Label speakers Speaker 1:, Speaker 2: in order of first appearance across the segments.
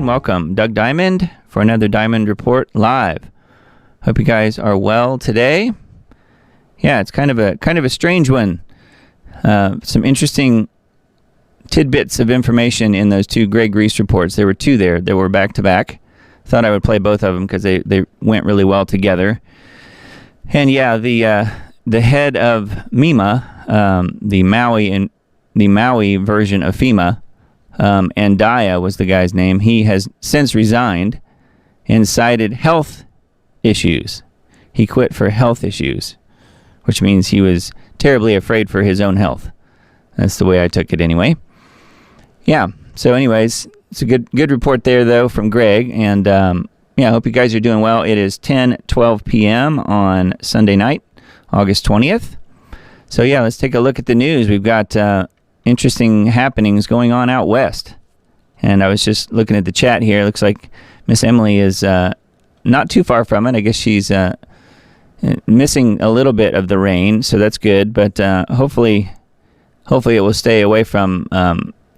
Speaker 1: and welcome. Doug Diamond for another Diamond Report Live. Hope you guys are well today. Yeah, it's kind of a strange one. Some interesting tidbits of information in those two Greg Reese reports. There were two there that were back to back. Thought I would play both of them because they went really well together. And yeah, the head of MEMA, the Maui version of FEMA, Andaya was the guy's name. He has since resigned and cited health issues. He quit for health issues, which means he was terribly afraid for his own health. That's the way I took it anyway. Yeah, so anyways, it's a good report there, though, from Greg. And I hope you guys are doing well. It is 10:12 p.m. on Sunday night, August 20th. So yeah, let's take a look at the news. We've got interesting happenings going on out west. And I was just looking at the chat here. It looks like Miss Emily is not too far from it. I guess she's missing a little bit of the rain, so that's good. But hopefully it will stay away from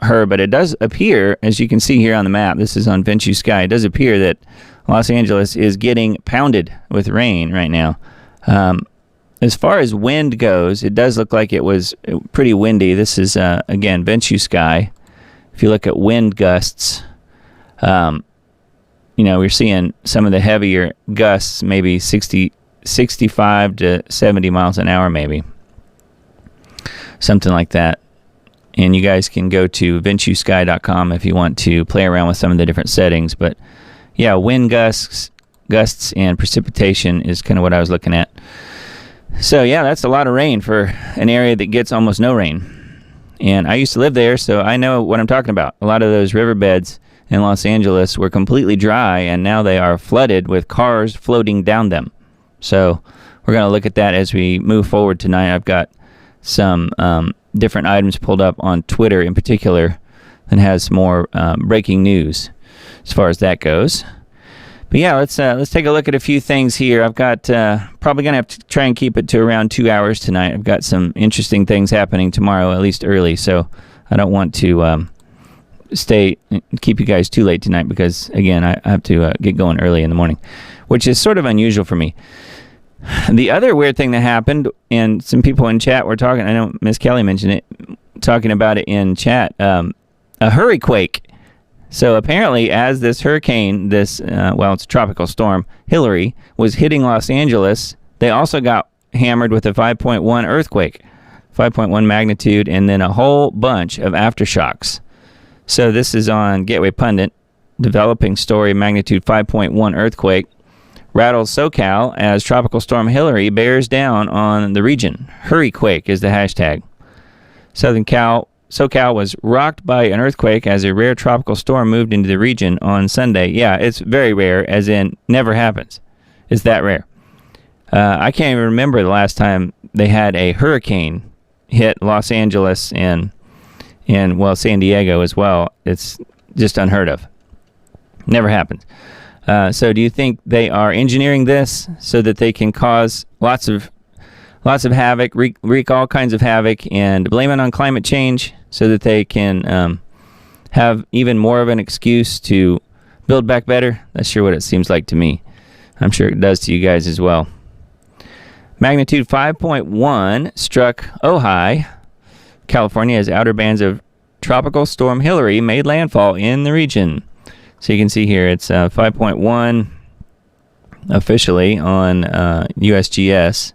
Speaker 1: her. But it does appear, as you can see here on the map, this is on Venture Sky, it does appear that Los Angeles is getting pounded with rain right now. As far as wind goes, it does look like it was pretty windy. This is, again, Venture Sky. If you look at wind gusts, we're seeing some of the heavier gusts, maybe 65 to 70 miles an hour, maybe. Something like that. And you guys can go to venturesky.com if you want to play around with some of the different settings. But, yeah, wind gusts and precipitation is kind of what I was looking at. So, yeah, that's a lot of rain for an area that gets almost no rain. And I used to live there, so I know what I'm talking about. A lot of those riverbeds in Los Angeles were completely dry, and now they are flooded with cars floating down them. So we're going to look at that as we move forward tonight. I've got some different items pulled up on Twitter in particular that has more breaking news as far as that goes. But yeah, let's take a look at a few things here. I've got probably going to have to try and keep it to around 2 hours tonight. I've got some interesting things happening tomorrow, at least early, so I don't want to keep you guys too late tonight because, again, I have to get going early in the morning, which is sort of unusual for me. The other weird thing that happened, and some people in chat were talking, I know Miss Kelly mentioned it, talking about it in chat, a hurricane. So apparently as this hurricane, it's a tropical storm, Hillary, was hitting Los Angeles, they also got hammered with a 5.1 earthquake, 5.1 magnitude, and then a whole bunch of aftershocks. So this is on Gateway Pundit, developing story, magnitude 5.1 earthquake rattles SoCal as Tropical Storm Hillary bears down on the region. Hurryquake is the hashtag. SoCal was rocked by an earthquake as a rare tropical storm moved into the region on Sunday. Yeah, it's very rare, as in never happens. It's that rare. I can't even remember the last time they had a hurricane hit Los Angeles and San Diego as well. It's just unheard of. Never happens. So do you think they are engineering this so that they can cause lots of havoc, wreak all kinds of havoc, and blame it on climate change so that they can have even more of an excuse to build back better? That's sure what it seems like to me. I'm sure it does to you guys as well. Magnitude 5.1 struck Ojai, California, as outer bands of Tropical Storm Hillary made landfall in the region. So you can see here it's 5.1 officially on USGS.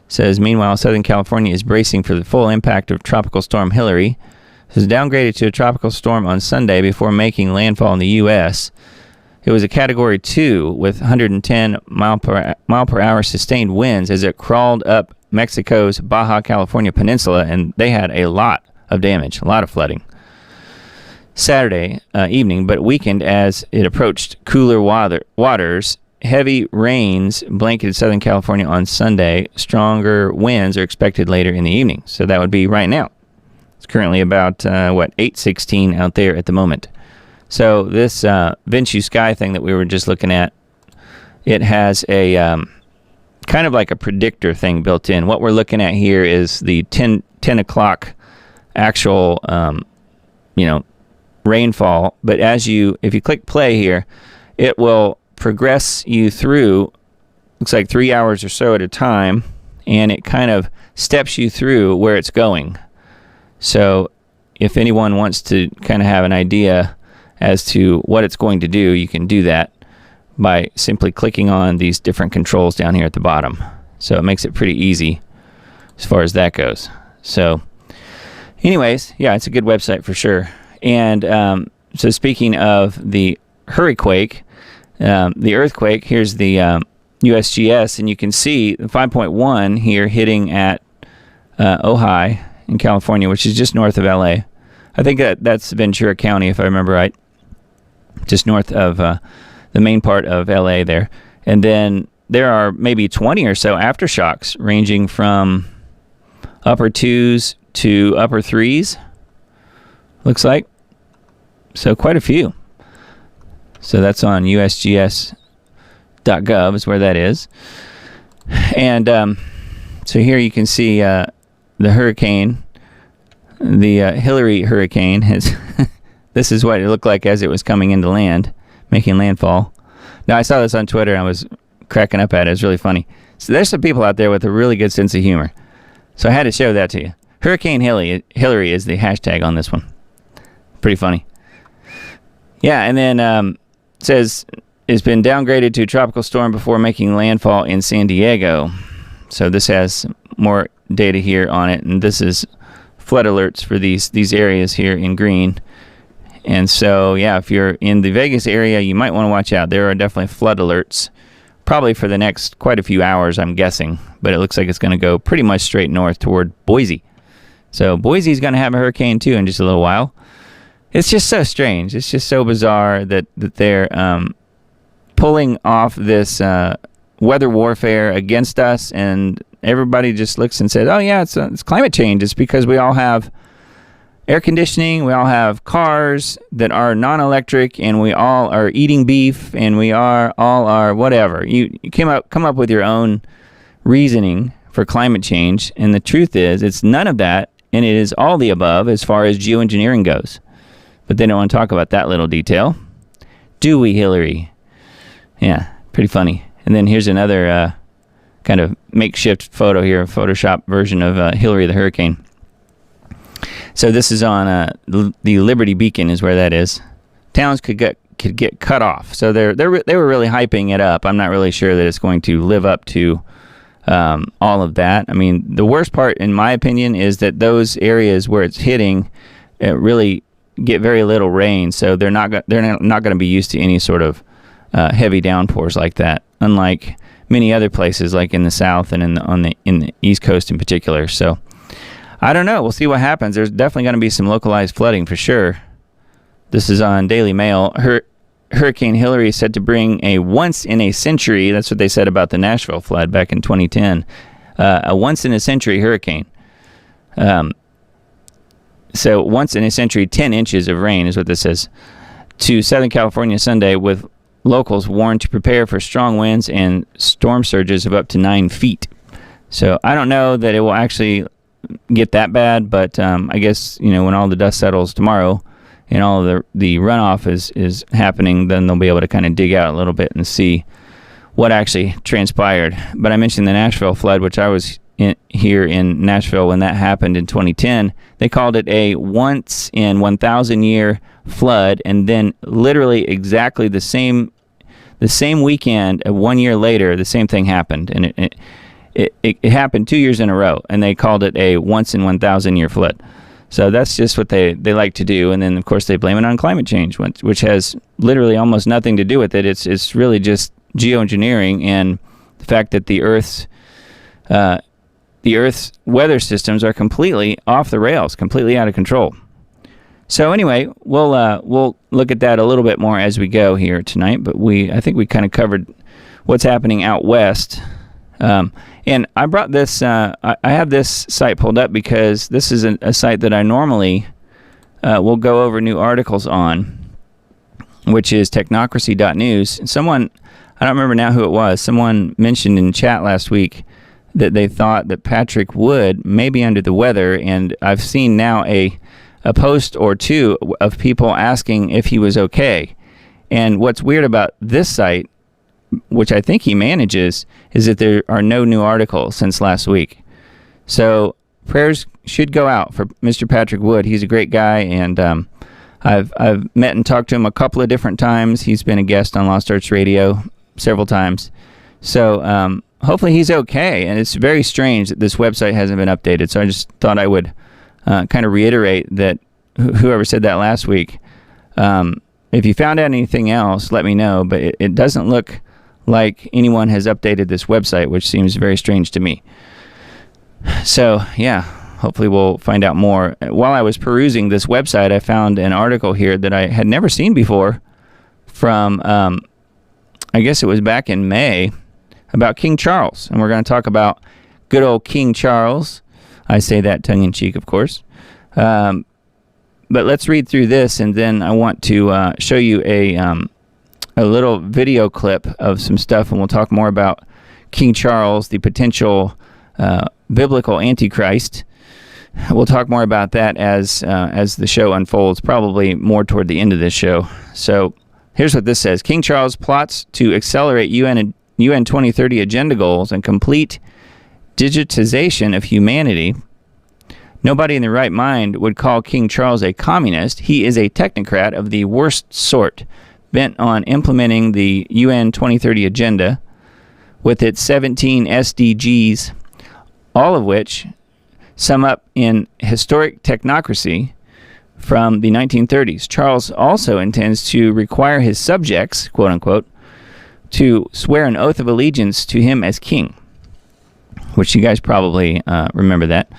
Speaker 1: Says, meanwhile, Southern California is bracing for the full impact of Tropical Storm Hillary. It was downgraded to a tropical storm on Sunday before making landfall in the U.S. It was a Category 2 with 110 mile per hour sustained winds as it crawled up Mexico's Baja California Peninsula, and they had a lot of damage, a lot of flooding Saturday evening, but weakened as it approached cooler waters. Heavy rains blanketed Southern California on Sunday. Stronger winds are expected later in the evening. So that would be right now. It's currently about, 8:16 out there at the moment. So this Venture Sky thing that we were just looking at, it has a kind of like a predictor thing built in. What we're looking at here is the 10 o'clock actual, rainfall. But if you click play here, it will progress you through, looks like 3 hours or so at a time, and it kind of steps you through where it's going. So if anyone wants to kind of have an idea as to what it's going to do, you can do that by simply clicking on these different controls down here at the bottom. So it makes it pretty easy as far as that goes. So anyways, yeah, it's a good website for sure. And so speaking of the hurricane, the earthquake, here's the USGS, and you can see the 5.1 here hitting at Ojai in California, which is just north of LA. I think that's Ventura County, if I remember right, just north of the main part of LA there. And then there are maybe 20 or so aftershocks ranging from upper 2s to upper 3s, looks like. So quite a few. So that's on usgs.gov is where that is. And so here you can see the hurricane, the Hillary hurricane. This is what it looked like as it was coming into land, making landfall. Now, I saw this on Twitter and I was cracking up at it. It's really funny. So there's some people out there with a really good sense of humor. So I had to show that to you. Hurricane Hillary is the hashtag on this one. Pretty funny. Yeah, and then it says it's been downgraded to tropical storm before making landfall in San Diego. So this has more data here on it, and this is flood alerts for these areas here in green. And so, yeah, if you're in the Vegas area, you might want to watch out. There are definitely flood alerts, probably for the next quite a few hours, I'm guessing. But it looks like it's going to go pretty much straight north toward Boise. So Boise's going to have a hurricane, too, in just a little while. It's just so strange. It's just so bizarre that they're pulling off this weather warfare against us, and everybody just looks and says, oh, yeah, it's climate change. It's because we all have air conditioning, we all have cars that are non-electric, and we all are eating beef, and we all are whatever. You come up with your own reasoning for climate change, and the truth is it's none of that, and it is all the above as far as geoengineering goes. But they don't want to talk about that little detail. Do we, Hillary? Yeah, pretty funny. And then here's another kind of makeshift photo here, a Photoshop version of Hillary the hurricane. So this is on the Liberty Beacon is where that is. Towns could get cut off. So they were really hyping it up. I'm not really sure that it's going to live up to all of that. I mean, the worst part, in my opinion, is that those areas where it's hitting really get very little rain. So they're not going to be used to any sort of heavy downpours like that. Unlike many other places, like in the South and in the East Coast in particular. So I don't know. We'll see what happens. There's definitely going to be some localized flooding for sure. This is on Daily Mail. Hurricane Hillary is said to bring a once-in-a-century, that's what they said about the Nashville flood back in 2010, a once-in-a-century hurricane. So once-in-a-century, 10 inches of rain is what this says, to Southern California Sunday, with locals warned to prepare for strong winds and storm surges of up to 9 feet. So I don't know that it will actually get that bad, but I guess, when all the dust settles tomorrow and all of the runoff is happening, then they'll be able to kind of dig out a little bit and see what actually transpired. But I mentioned the Nashville flood, which I was here in Nashville when that happened in 2010. They called it a once in 1,000 year flood, and then literally exactly the same weekend, 1 year later, the same thing happened, and it happened 2 years in a row, and they called it a once in 1,000 year flood. So that's just what they like to do, and then of course they blame it on climate change, which has literally almost nothing to do with it. It's really just geoengineering and the fact that the Earth's weather systems are completely off the rails, completely out of control. So anyway, we'll look at that a little bit more as we go here tonight. But I think we kind of covered what's happening out west. And I brought this. I have this site pulled up because this is a site that I normally will go over new articles on, which is technocracy.news. And someone, I don't remember now who it was, someone mentioned in chat last week that they thought that Patrick Wood may be under the weather, and I've seen now a a post or two of people asking if he was okay. And what's weird about this site, which I think he manages, is that there are no new articles since last week. So prayers should go out for Mr. Patrick Wood. He's a great guy, and I've met and talked to him a couple of different times. He's been a guest on Lost Arts Radio several times. So hopefully he's okay. And it's very strange that this website hasn't been updated. So I just thought I would kind of reiterate that whoever said that last week, if you found out anything else, let me know. But it doesn't look like anyone has updated this website, which seems very strange to me. So, yeah, hopefully we'll find out more. While I was perusing this website, I found an article here that I had never seen before from, I guess it was back in May, about King Charles. And we're going to talk about good old King Charles. I say that tongue-in-cheek, of course. But let's read through this, and then I want to show you a little video clip of some stuff, and we'll talk more about King Charles, the potential biblical Antichrist. We'll talk more about that as the show unfolds, probably more toward the end of this show. So here's what this says. King Charles plots to accelerate UN 2030 agenda goals and complete digitization of humanity. Nobody in their right mind would call King Charles a communist. He is a technocrat of the worst sort, bent on implementing the UN 2030 agenda with its 17 SDGs, all of which sum up in historic technocracy from the 1930s. Charles also intends to require his subjects, quote unquote, to swear an oath of allegiance to him as king, which you guys probably remember that.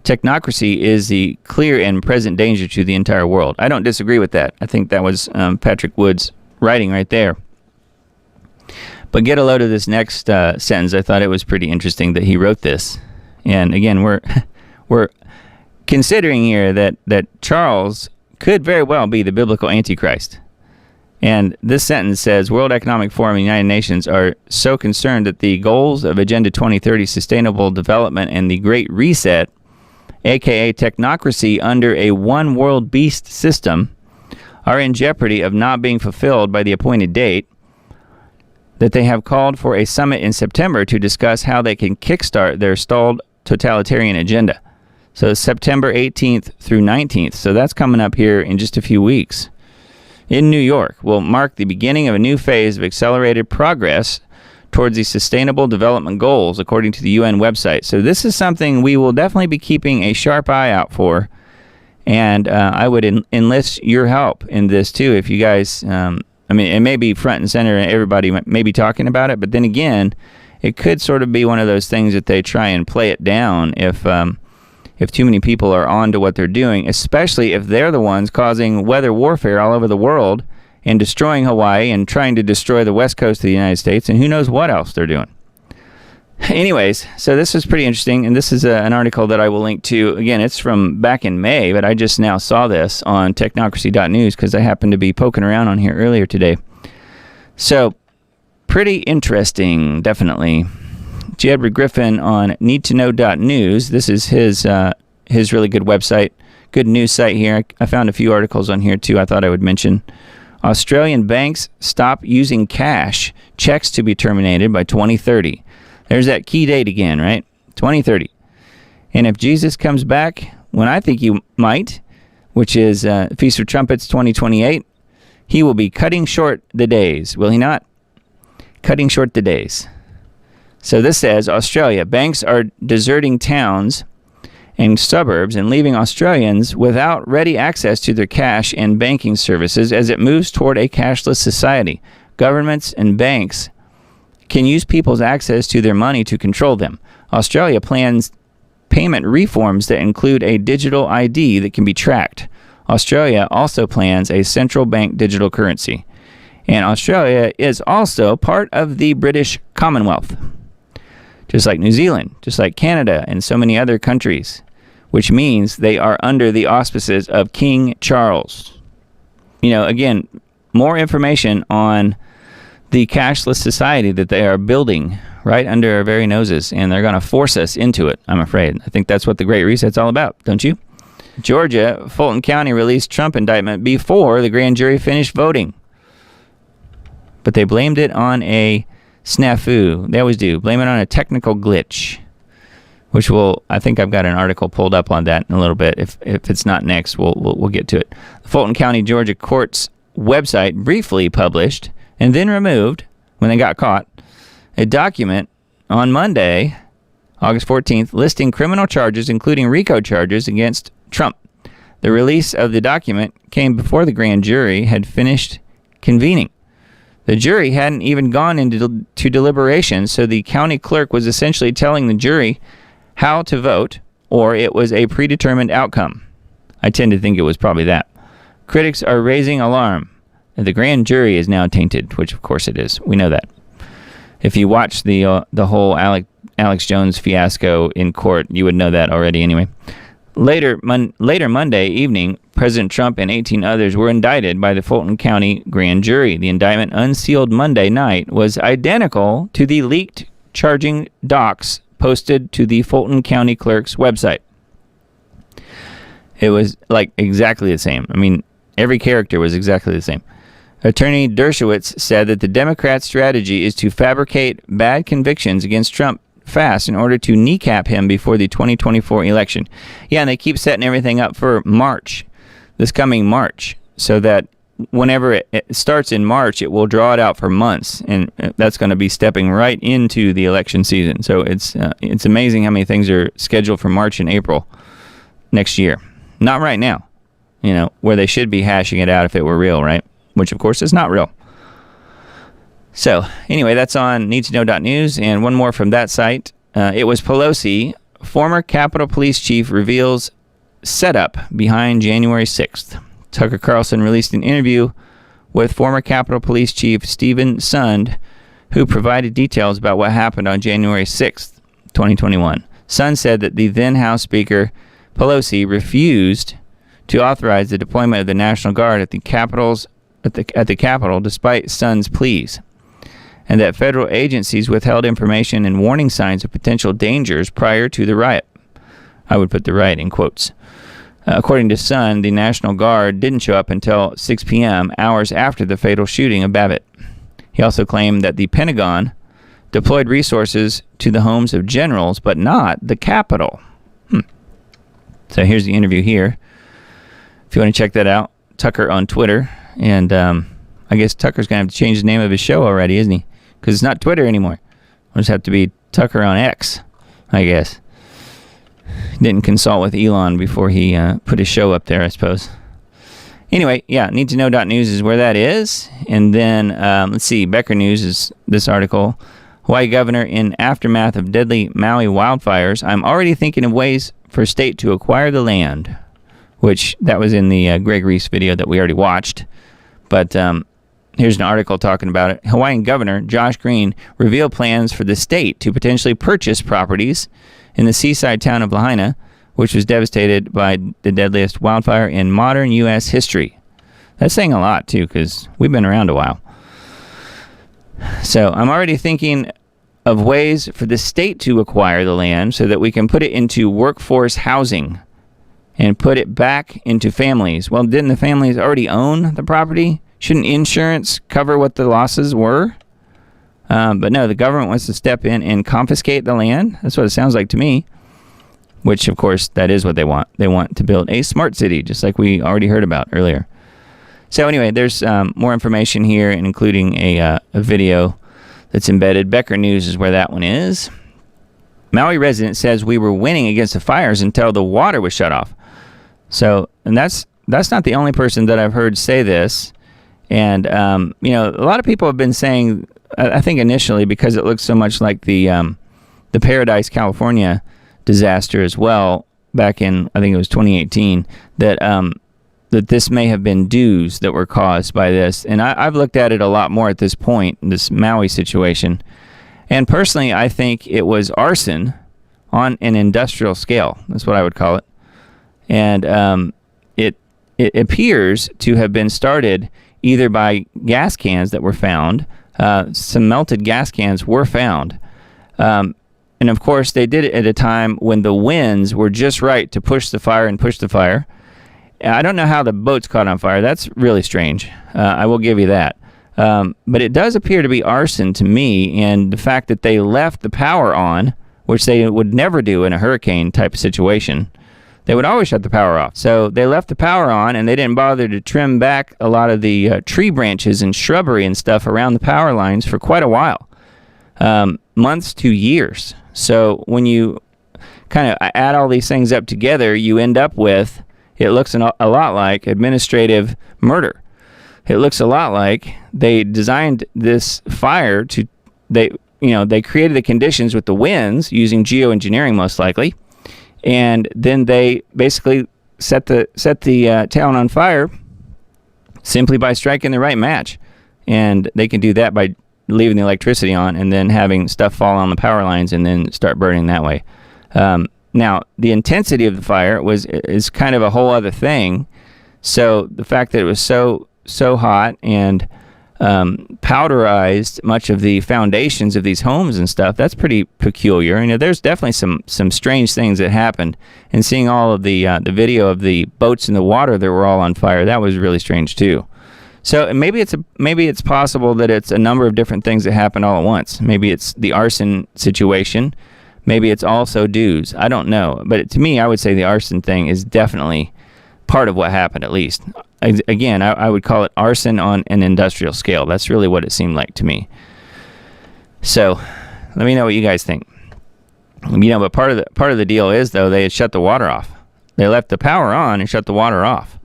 Speaker 1: Technocracy is the clear and present danger to the entire world. I don't disagree with that. I think that was Patrick Wood's writing right there. But get a load of this next sentence. I thought it was pretty interesting that he wrote this. And again, we're considering here that Charles could very well be the biblical Antichrist. And this sentence says, World Economic Forum and the United Nations are so concerned that the goals of Agenda 2030 Sustainable Development and the Great Reset, aka technocracy under a one world beast system, are in jeopardy of not being fulfilled by the appointed date, that they have called for a summit in September to discuss how they can kickstart their stalled totalitarian agenda. So September 18th through 19th, so that's coming up here in just a few weeks, in New York, will mark the beginning of a new phase of accelerated progress towards the Sustainable Development Goals, according to the UN website. So this is something we will definitely be keeping a sharp eye out for, and I would enlist your help in this too. If you guys, I mean, it may be front and center and everybody may be talking about it, but then again, it could sort of be one of those things that they try and play it down if too many people are on to what they're doing, especially if they're the ones causing weather warfare all over the world and destroying Hawaii and trying to destroy the west coast of the United States, and who knows what else they're doing. Anyways, so this is pretty interesting, and this is an article that I will link to. Again, it's from back in May, but I just now saw this on technocracy.news because I happened to be poking around on here earlier today. So, pretty interesting, definitely. J. Edward Griffin on needtoknow.news. This is his really good website, good news site here. I found a few articles on here too I thought I would mention. Australian banks stop using cash, checks to be terminated by 2030. There's that key date again, right? 2030. And if Jesus comes back, when I think he might, which is Feast of Trumpets 2028, he will be cutting short the days, will he not? Cutting short the days. So this says, Australia, banks are deserting towns and suburbs and leaving Australians without ready access to their cash and banking services as it moves toward a cashless society. Governments and banks can use people's access to their money to control them. Australia plans payment reforms that include a digital ID that can be tracked. Australia also plans a central bank digital currency. And Australia is also part of the British Commonwealth, just like New Zealand, just like Canada, and so many other countries, which means they are under the auspices of King Charles. You know, again, more information on the cashless society that they are building right under our very noses, and they're going to force us into it, I'm afraid. I think that's what the Great Reset's all about, don't you? Georgia, Fulton County released Trump indictment before the grand jury finished voting. But they blamed it on a snafu. They always do. Blame it on a technical glitch, which I think I've got an article pulled up on that in a little bit. If it's not next, we'll get to it. The Fulton County, Georgia court's website briefly published and then removed, when they got caught, a document on Monday, August 14th, listing criminal charges, including RICO charges against Trump. The release of the document came before the grand jury had finished convening. The jury hadn't even gone into deliberation, so the county clerk was essentially telling the jury how to vote, or it was a predetermined outcome. I tend to think it was probably that. Critics are raising alarm. The grand jury is now tainted, which of course it is. We know that. If you watch the whole Alex Jones fiasco in court, you would know that already anyway. Later Monday evening, President Trump and 18 others were indicted by the Fulton County grand jury. The indictment, unsealed Monday night, was identical to the leaked charging docs posted to the Fulton County clerk's website. It was like exactly the same. I mean, every character was exactly the same. Attorney Dershowitz said that the Democrats' strategy is to fabricate bad convictions against Trump fast in order to kneecap him before the 2024 election. Yeah, and they keep setting everything up for March, this coming March, so that whenever it starts in March, it will draw it out for months, and that's going to be stepping right into the election season. So it's amazing how many things are scheduled for March and April next year. Not right now, where they should be hashing it out if it were real, right? Which, of course, is not real. So, anyway, that's on needtoknow.news. And one more from that site. It was Pelosi, former Capitol Police Chief, reveals setup behind January 6th. Tucker Carlson released an interview with former Capitol Police Chief Stephen Sund, who provided details about what happened on January 6th, 2021. Sund said that the then House Speaker Pelosi refused to authorize the deployment of the National Guard at the Capitol despite Sund's pleas, and that federal agencies withheld information and warning signs of potential dangers prior to the riot. I would put the riot in quotes. According to Sund, the National Guard didn't show up until 6 p.m., hours after the fatal shooting of Babbitt. He also claimed that the Pentagon deployed resources to the homes of generals, but not the Capitol. So here's the interview here. If you want to check that out, Tucker on Twitter. And I guess Tucker's going to have to change the name of his show already, isn't he? Because it's not Twitter anymore. It'll just have to be Tucker on X, I guess. Didn't consult with Elon before he put his show up there, I suppose. Anyway, yeah, needtoknow.news is where that is. And then, let's see, Becker News is this article. Hawaii governor in aftermath of deadly Maui wildfires. I'm already thinking of ways for state to acquire the land, which that was in the Greg Reese video that we already watched. But here's an article talking about it. Hawaiian Governor Josh Green revealed plans for the state to potentially purchase properties in the seaside town of Lahaina, which was devastated by the deadliest wildfire in modern U.S. history. That's saying a lot, too, because we've been around a while. So I'm already thinking of ways for the state to acquire the land so that we can put it into workforce housing and put it back into families. Well, didn't the families already own the property? Shouldn't insurance cover what the losses were? But no, the government wants to step in and confiscate the land. That's what it sounds like to me, which, of course, that is what they want. They want to build a smart city, just like we already heard about earlier. So anyway, there's more information here, including a video that's embedded. Becker News is where that one is. Maui resident says we were winning against the fires until the water was shut off. So, and that's not the only person that I've heard say this. And, a lot of people have been saying, I think initially because it looks so much like the Paradise, California disaster as well, back in, I think it was 2018, that this may have been dews that were caused by this. And I've looked at it a lot more at this point, this Maui situation. And personally, I think it was arson on an industrial scale. That's what I would call it. And it appears to have been started either by gas cans that were found. Some melted gas cans were found. And And of course, they did it at a time when the winds were just right to push the fire. I don't know how the boats caught on fire. That's really strange. I will give you that. But it does appear to be arson to me, and the fact that they left the power on, which they would never do in a hurricane type of situation. They would always shut the power off. So they left the power on, and they didn't bother to trim back a lot of the tree branches and shrubbery and stuff around the power lines for quite a while, months to years. So when you kind of add all these things up together, you end up with, it looks a lot like administrative murder. It looks a lot like they designed this fire they created the conditions with the winds using geoengineering most likely, and then they basically set the town on fire simply by striking the right match. And they can do that by leaving the electricity on and then having stuff fall on the power lines and then start burning that way. Now, the intensity of the fire is kind of a whole other thing. So the fact that it was so hot and powderized much of the foundations of these homes and stuff, that's pretty peculiar. There's definitely some strange things that happened. And seeing all of the video of the boats in the water that were all on fire, that was really strange too. So maybe it's possible that it's a number of different things that happen all at once. Maybe it's the arson situation. Maybe it's also dues. I don't know. But to me, I would say the arson thing is definitely part of what happened, at least. Again, I would call it arson on an industrial scale. That's really what it seemed like to me. So let me know what you guys think. But part of the deal is, though, they had shut the water off. They left the power on and shut the water off.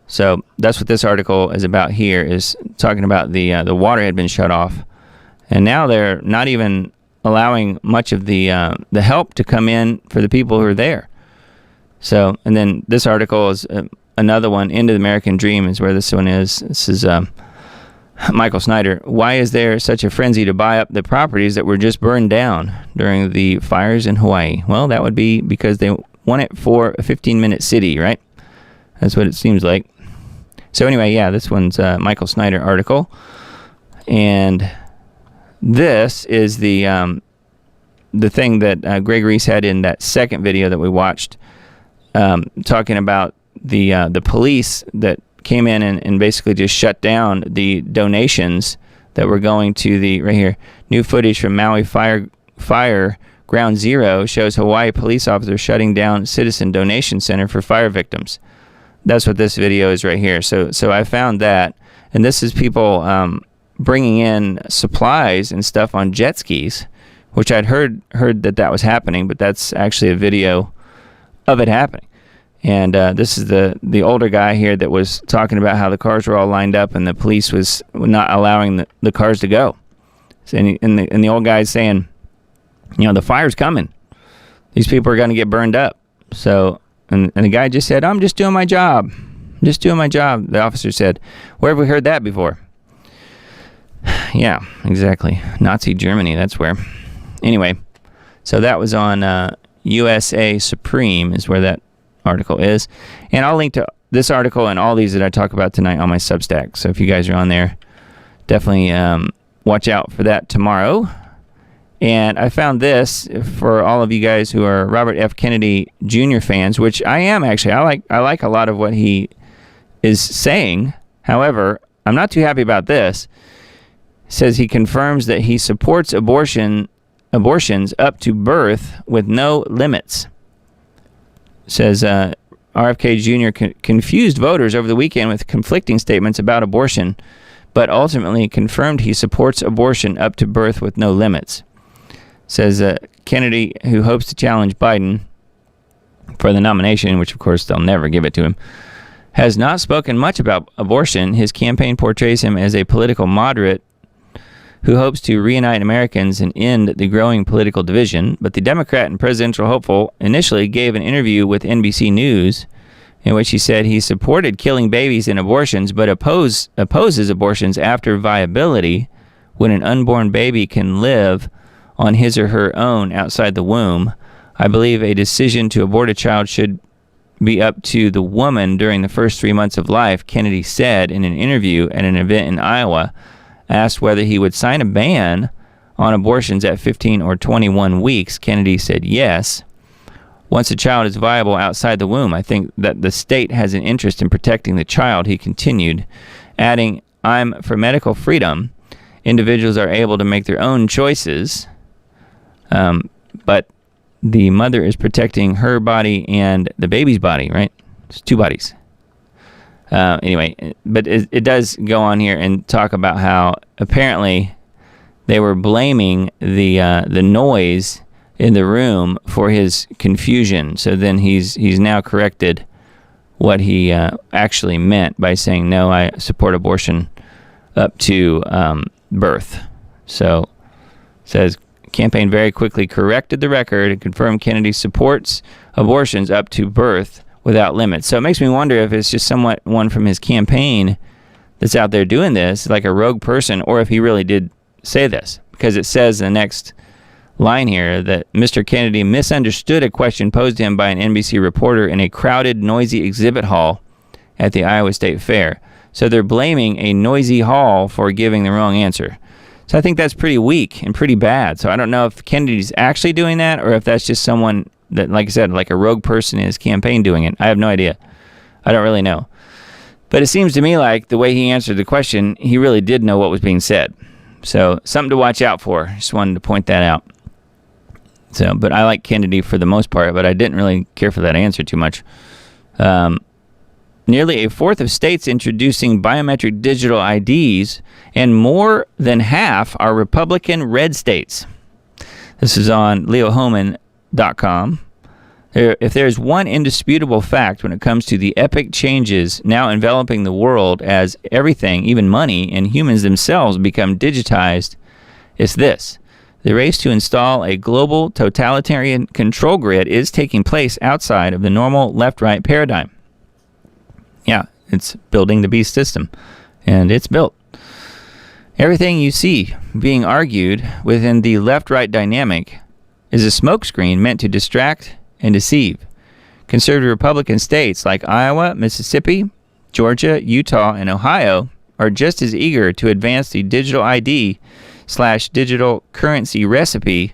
Speaker 1: So that's what this article is about here, is talking about the water had been shut off. And now they're not even allowing much of the help to come in for the people who are there. So, and then this article is another one, Into the American Dream is where this one is. This is Michael Snyder. Why is there such a frenzy to buy up the properties that were just burned down during the fires in Hawaii? Well, that would be because they want it for a 15-minute city, right? That's what it seems like. So anyway, yeah, this one's a Michael Snyder article. And this is the thing that Greg Reese had in that second video that we watched, talking about the police that came in and basically just shut down the donations that were going to the, right here, new footage from Maui fire Ground Zero shows Hawaii police officers shutting down citizen donation center for fire victims. That's what this video is right here. So I found that, and this is people bringing in supplies and stuff on jet skis, which I'd heard that was happening, but that's actually a video of it happening. And this is the older guy here that was talking about how the cars were all lined up and the police was not allowing the cars to go. And the old guy's saying, the fire's coming. These people are going to get burned up. So, and the guy just said, I'm just doing my job. Just doing my job. The officer said, where have we heard that before? Yeah, exactly. Nazi Germany, that's where. Anyway, so that was on USA Supreme is where that article is. And I'll link to this article and all these that I talk about tonight on my Substack. So if you guys are on there, definitely watch out for that tomorrow. And I found this for all of you guys who are Robert F. Kennedy Jr. fans, which I am actually. I like a lot of what he is saying. However, I'm not too happy about this. It says he confirms that he supports abortions up to birth with no limits. It says RFK Jr. confused voters over the weekend with conflicting statements about abortion, but ultimately confirmed he supports abortion up to birth with no limits. Says Kennedy, who hopes to challenge Biden for the nomination, which of course they'll never give it to him, has not spoken much about abortion. His campaign portrays him as a political moderate who hopes to reunite Americans and end the growing political division. But the Democrat and presidential hopeful initially gave an interview with NBC News in which he said he supported killing babies in abortions, but opposes abortions after viability, when an unborn baby can live on his or her own outside the womb. I believe a decision to abort a child should be up to the woman during the first 3 months of life, Kennedy said in an interview at an event in Iowa. Asked whether he would sign a ban on abortions at 15 or 21 weeks. Kennedy said yes. Once a child is viable outside the womb, I think that the state has an interest in protecting the child, he continued, adding, I'm for medical freedom. Individuals are able to make their own choices, but the mother is protecting her body and the baby's body, right? It's two bodies. Anyway, but it does go on here and talk about how apparently they were blaming the noise in the room for his confusion. So then he's now corrected what he actually meant by saying, no, I support abortion up to birth. So it says, campaign very quickly corrected the record and confirmed Kennedy supports abortions up to birth without limits. So it makes me wonder if it's just one from his campaign that's out there doing this, like a rogue person, or if he really did say this. Because it says in the next line here that Mr. Kennedy misunderstood a question posed to him by an NBC reporter in a crowded, noisy exhibit hall at the Iowa State Fair. So they're blaming a noisy hall for giving the wrong answer. So I think that's pretty weak and pretty bad. So I don't know if Kennedy's actually doing that or if that's just someone that, like I said, like a rogue person in his campaign doing it. I have no idea. I don't really know. But it seems to me like the way he answered the question, he really did know what was being said. So something to watch out for. Just wanted to point that out. So, but I like Kennedy for the most part, but I didn't really care for that answer too much. Nearly a fourth of states introducing biometric digital IDs, and more than half are Republican red states. This is on leohoman.com. If there's one indisputable fact when it comes to the epic changes now enveloping the world as everything, even money and humans themselves, become digitized, it's this. The race to install a global totalitarian control grid is taking place outside of the normal left-right paradigm. Yeah, it's building the beast system, and it's built. Everything you see being argued within the left-right dynamic is a smokescreen meant to distract and deceive. Conservative Republican states like Iowa, Mississippi, Georgia, Utah, and Ohio are just as eager to advance the digital ID/digital currency recipe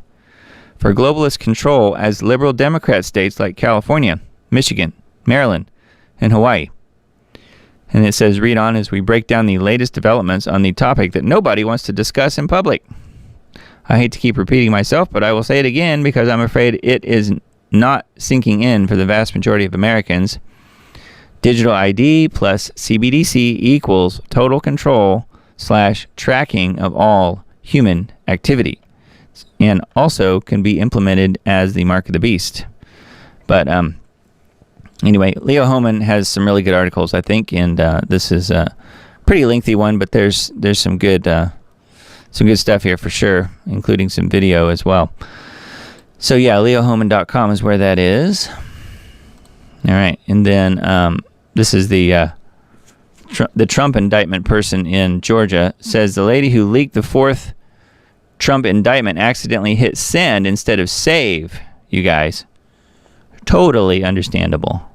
Speaker 1: for globalist control as liberal Democrat states like California, Michigan, Maryland, and Hawaii. And it says, read on as we break down the latest developments on the topic that nobody wants to discuss in public. I hate to keep repeating myself, but I will say it again because I'm afraid it is not sinking in for the vast majority of Americans. Digital ID plus CBDC equals total control/tracking of all human activity, and also can be implemented as the mark of the beast. But anyway, Leo Hohmann has some really good articles, I think, and this is a pretty lengthy one, but there's some good stuff here for sure, including some video as well. So yeah, leohohmann.com is where that is. All right, and then this is the Trump indictment person in Georgia says the lady who leaked the fourth Trump indictment accidentally hit send instead of save. You guys, totally understandable.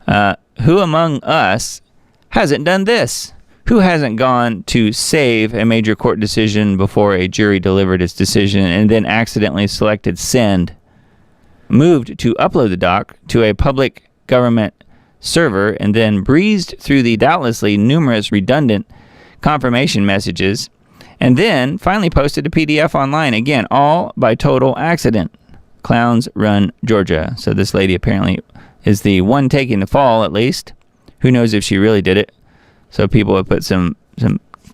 Speaker 1: Who among us hasn't done this? Who hasn't gone to save a major court decision before a jury delivered its decision and then accidentally selected send, moved to upload the doc to a public government server, and then breezed through the doubtlessly numerous redundant confirmation messages, and then finally posted a PDF online, again, all by total accident. Clowns run Georgia. So this lady apparently is the one taking the fall, at least. Who knows if she really did it? So people have put some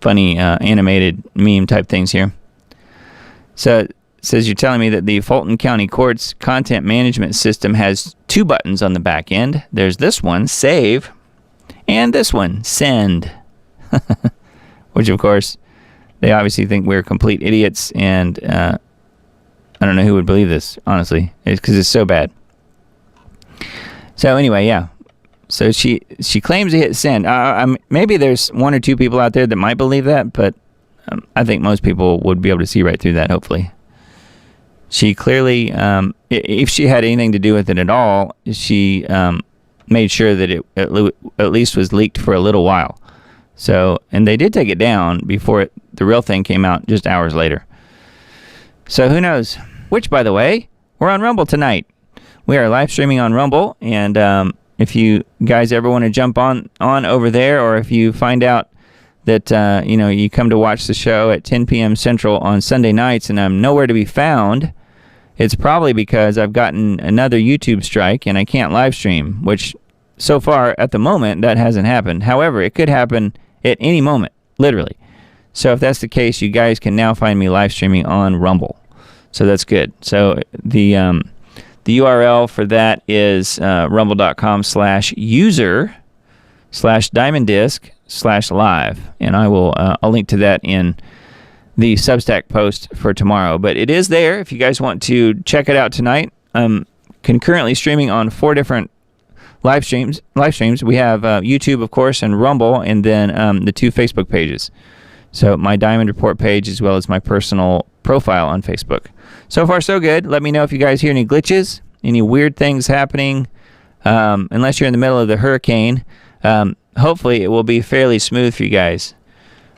Speaker 1: funny animated meme type things here. So it says you're telling me that the Fulton County Court's content management system has two buttons on the back end. There's this one, save, and this one, send. Which, of course, they obviously think we're complete idiots, and I don't know who would believe this, honestly. It's because it's so bad. So anyway, yeah. So she claims to hit send. Maybe there's one or two people out there that might believe that, but I think most people would be able to see right through that, hopefully. She clearly, if she had anything to do with it at all, she made sure that it at least was leaked for a little while. So, and they did take it down before the real thing came out just hours later. So who knows? Which, by the way, we're on Rumble tonight. We are live streaming on Rumble, and if you guys ever want to jump on over there, or if you find out that you come to watch the show at 10 p.m. Central on Sunday nights and I'm nowhere to be found, it's probably because I've gotten another YouTube strike and I can't live stream, which so far at the moment that hasn't happened. However, it could happen at any moment, literally. So if that's the case, you guys can now find me live streaming on Rumble. So that's good. So the URL for that is rumble.com/user/diamonddisc/live, and I'll link to that in the Substack post for tomorrow. But it is there if you guys want to check it out tonight. Concurrently streaming on 4 different live streams. We have YouTube, of course, and Rumble, and then the 2 Facebook pages. So my Diamond Report page as well as my personal profile on Facebook. So far, so good. Let me know if you guys hear any glitches, any weird things happening. Unless you're in the middle of the hurricane, hopefully it will be fairly smooth for you guys.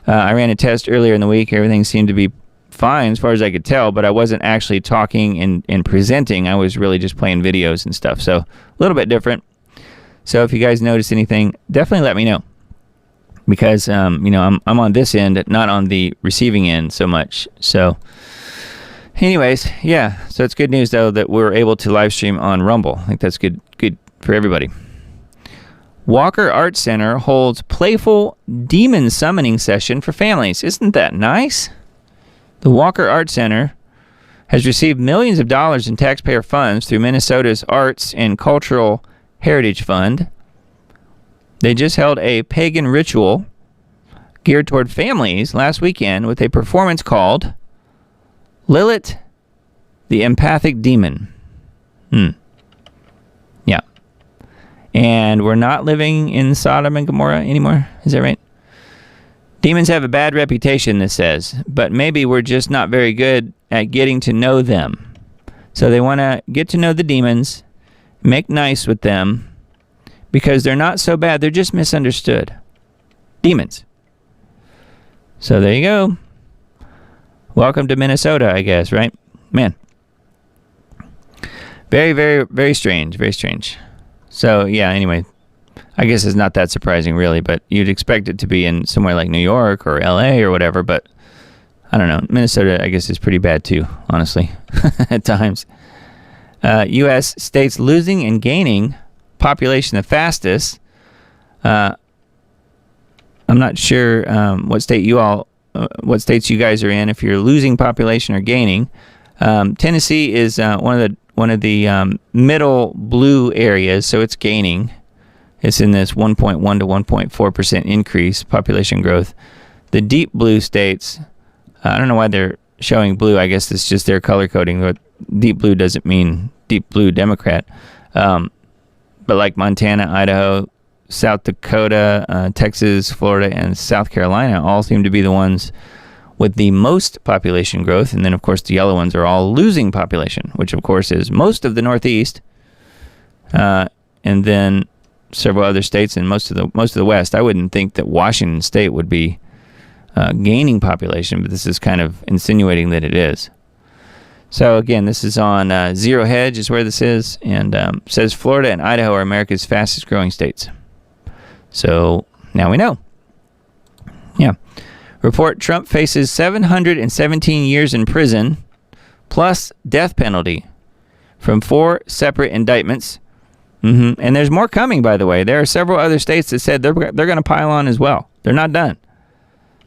Speaker 1: I ran a test earlier in the week. Everything seemed to be fine as far as I could tell, but I wasn't actually talking and presenting. I was really just playing videos and stuff. So a little bit different. So if you guys notice anything, definitely let me know. Because, I'm on this end, not on the receiving end so much. So anyways, yeah. So it's good news, though, that we're able to live stream on Rumble. I think that's good for everybody. Walker Art Center holds playful demon summoning session for families. Isn't that nice? The Walker Art Center has received millions of dollars in taxpayer funds through Minnesota's Arts and Cultural Heritage Fund. They just held a pagan ritual geared toward families last weekend with a performance called Lilith, the Empathic Demon. Yeah. And we're not living in Sodom and Gomorrah anymore. Is that right? Demons have a bad reputation, this says, but maybe we're just not very good at getting to know them. So they want to get to know the demons, make nice with them, because they're not so bad. They're just misunderstood. Demons. So there you go. Welcome to Minnesota, I guess, right? Man. Very, very, very strange. Very strange. So, yeah, anyway. I guess it's not that surprising, really, but you'd expect it to be in somewhere like New York or LA or whatever, but I don't know. Minnesota, I guess, is pretty bad too, honestly, at times. U.S. states losing and gaining population the fastest. I'm not sure what states you guys are in, if you're losing population or gaining. Tennessee is one of the middle blue areas, so it's gaining. It's in this 1.1 to 1.4% increase population growth. The deep blue states, I don't know why they're showing blue. I guess it's just their color coding. But deep blue doesn't mean deep blue Democrat. But like Montana, Idaho, South Dakota, Texas, Florida, and South Carolina all seem to be the ones with the most population growth. And then, of course, the yellow ones are all losing population, which, of course, is most of the Northeast. And then several other states and most of the West. I wouldn't think that Washington State would be gaining population, but this is kind of insinuating that it is. So again, this is on Zero Hedge is where this is, and says Florida and Idaho are America's fastest growing states. So now we know. Yeah. Report Trump faces 717 years in prison plus death penalty from 4 separate indictments. And there's more coming, by the way. There are several other states that said they're going to pile on as well. They're not done.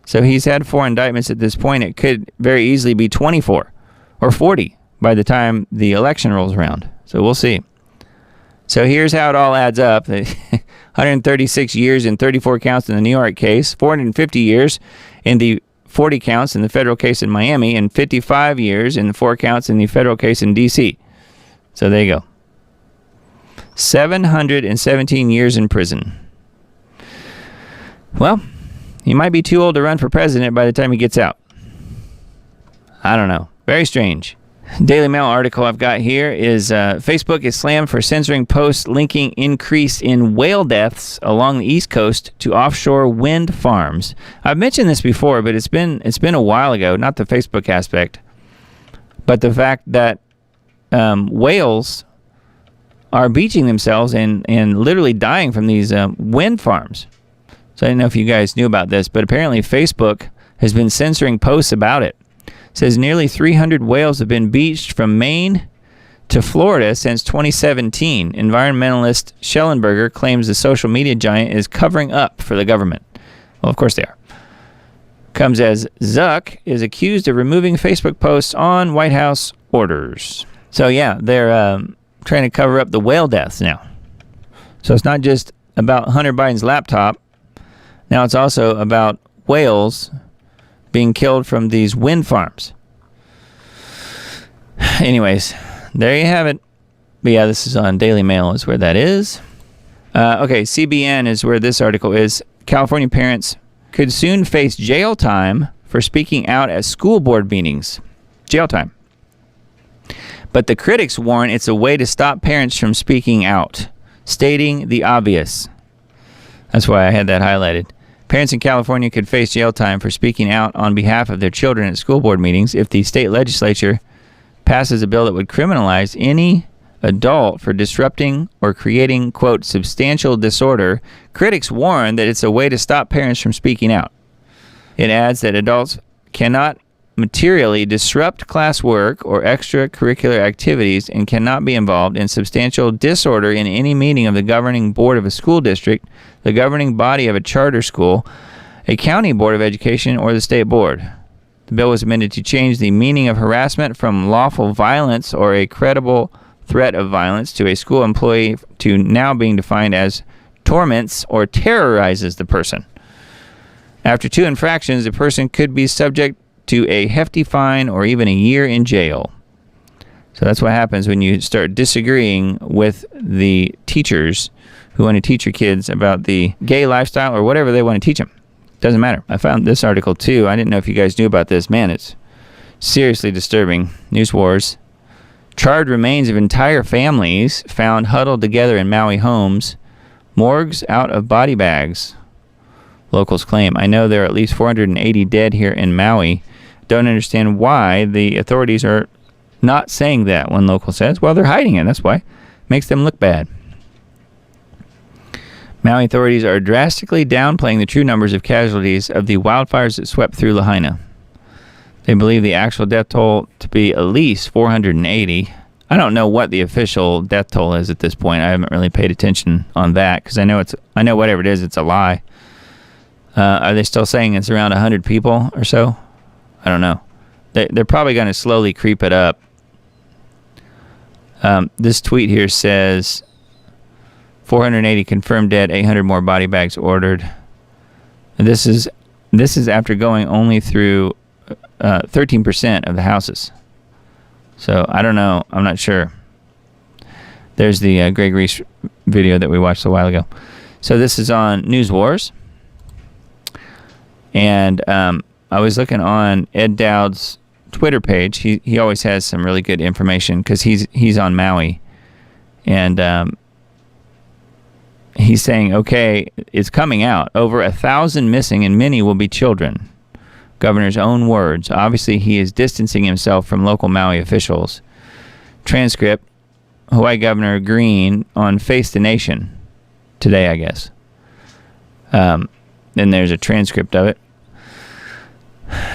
Speaker 1: So he's had 4 indictments at this point. It could very easily be 24 or 40 by the time the election rolls around. So we'll see. So here's how it all adds up. 136 years and 34 counts in the New York case, 450 years in the 40 counts in the federal case in Miami, and 55 years in the 4 counts in the federal case in D.C. So there you go. 717 years in prison. Well, he might be too old to run for president by the time he gets out. I don't know. Very strange. Daily Mail article I've got here is Facebook is slammed for censoring posts linking increase in whale deaths along the East Coast to offshore wind farms. I've mentioned this before, but it's been a while ago, not the Facebook aspect. But the fact that whales are beaching themselves and literally dying from these wind farms. So I don't know if you guys knew about this, but apparently Facebook has been censoring posts about it. It says nearly 300 whales have been beached from Maine to Florida since 2017. Environmentalist Schellenberger claims the social media giant is covering up for the government. Well, of course they are. Comes as Zuck is accused of removing Facebook posts on White House orders. So yeah, they're trying to cover up the whale deaths now. So it's not just about Hunter Biden's laptop. Now it's also about whales being killed from these wind farms. Anyways, there you have it. But yeah, this is on Daily Mail is where that is. Okay, CBN is where this article is. California parents could soon face jail time for speaking out at school board meetings. Jail time. But the critics warn it's a way to stop parents from speaking out, stating the obvious. That's why I had that highlighted. Parents in California could face jail time for speaking out on behalf of their children at school board meetings if the state legislature passes a bill that would criminalize any adult for disrupting or creating, quote, substantial disorder. Critics warn that it's a way to stop parents from speaking out. It adds that adults cannot materially disrupt classwork or extracurricular activities and cannot be involved in substantial disorder in any meeting of the governing board of a school district, the governing body of a charter school, a county board of education, or the state board. The bill was amended to change the meaning of harassment from lawful violence or a credible threat of violence to a school employee to now being defined as torments or terrorizes the person. After 2 infractions, the person could be subject to a hefty fine or even a year in jail. So that's what happens when you start disagreeing with the teachers who want to teach your kids about the gay lifestyle or whatever they want to teach them. Doesn't matter. I found this article too. I didn't know if you guys knew about this. Man, it's seriously disturbing. News Wars. Charred remains of entire families found huddled together in Maui homes. Morgues out of body bags. Locals claim. I know there are at least 480 dead here in Maui. Don't understand why the authorities are not saying that, one local says. Well, they're hiding it. That's why. Makes them look bad. Maui authorities are drastically downplaying the true numbers of casualties of the wildfires that swept through Lahaina. They believe the actual death toll to be at least 480. I don't know what the official death toll is at this point. I haven't really paid attention on that because I know whatever it is, it's a lie. Are they still saying it's around 100 people or so? I don't know. They're probably going to slowly creep it up. This tweet here says 480 confirmed dead, 800 more body bags ordered. And this is after going only through 13% of the houses. So I don't know. I'm not sure. There's the Greg Reese video that we watched a while ago. So this is on News Wars. And I was looking on Ed Dowd's Twitter page. He always has some really good information because he's on Maui. And he's saying, okay, it's coming out. Over 1,000 missing and many will be children. Governor's own words. Obviously, he is distancing himself from local Maui officials. Transcript, Hawaii Governor Green on Face the Nation today, I guess. Then there's a transcript of it.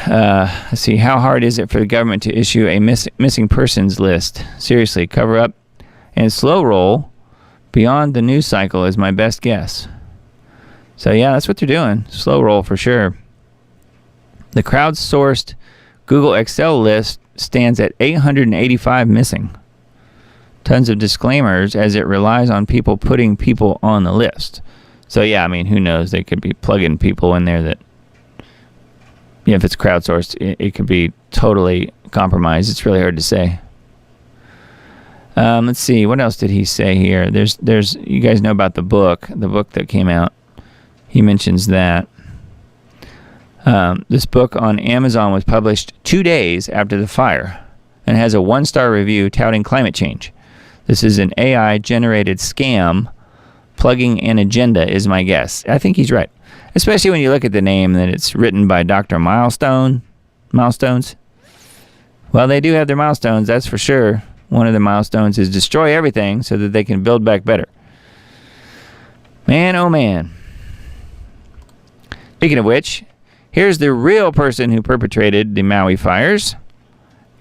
Speaker 1: Let's see. How hard is it for the government to issue a missing persons list? Seriously, cover up and slow roll beyond the news cycle is my best guess. So yeah, that's what they're doing. Slow roll for sure. The crowdsourced Google Excel list stands at 885 missing. Tons of disclaimers as it relies on people putting people on the list. So yeah, I mean, who knows? They could be plugging people in there that, you know, if it's crowdsourced, it could be totally compromised. It's really hard to say. Let's see. What else did he say here? There's you guys know about the book that came out. He mentions that. This book on Amazon was published 2 days after the fire and has a 1-star review touting climate change. This is an AI-generated scam. Plugging an agenda is my guess. I think he's right. Especially when you look at the name that it's written by Dr. Milestones. Well, they do have their milestones, that's for sure. One of the milestones is destroy everything so that they can build back better. Man, oh man. Speaking of which, here's the real person who perpetrated the Maui fires,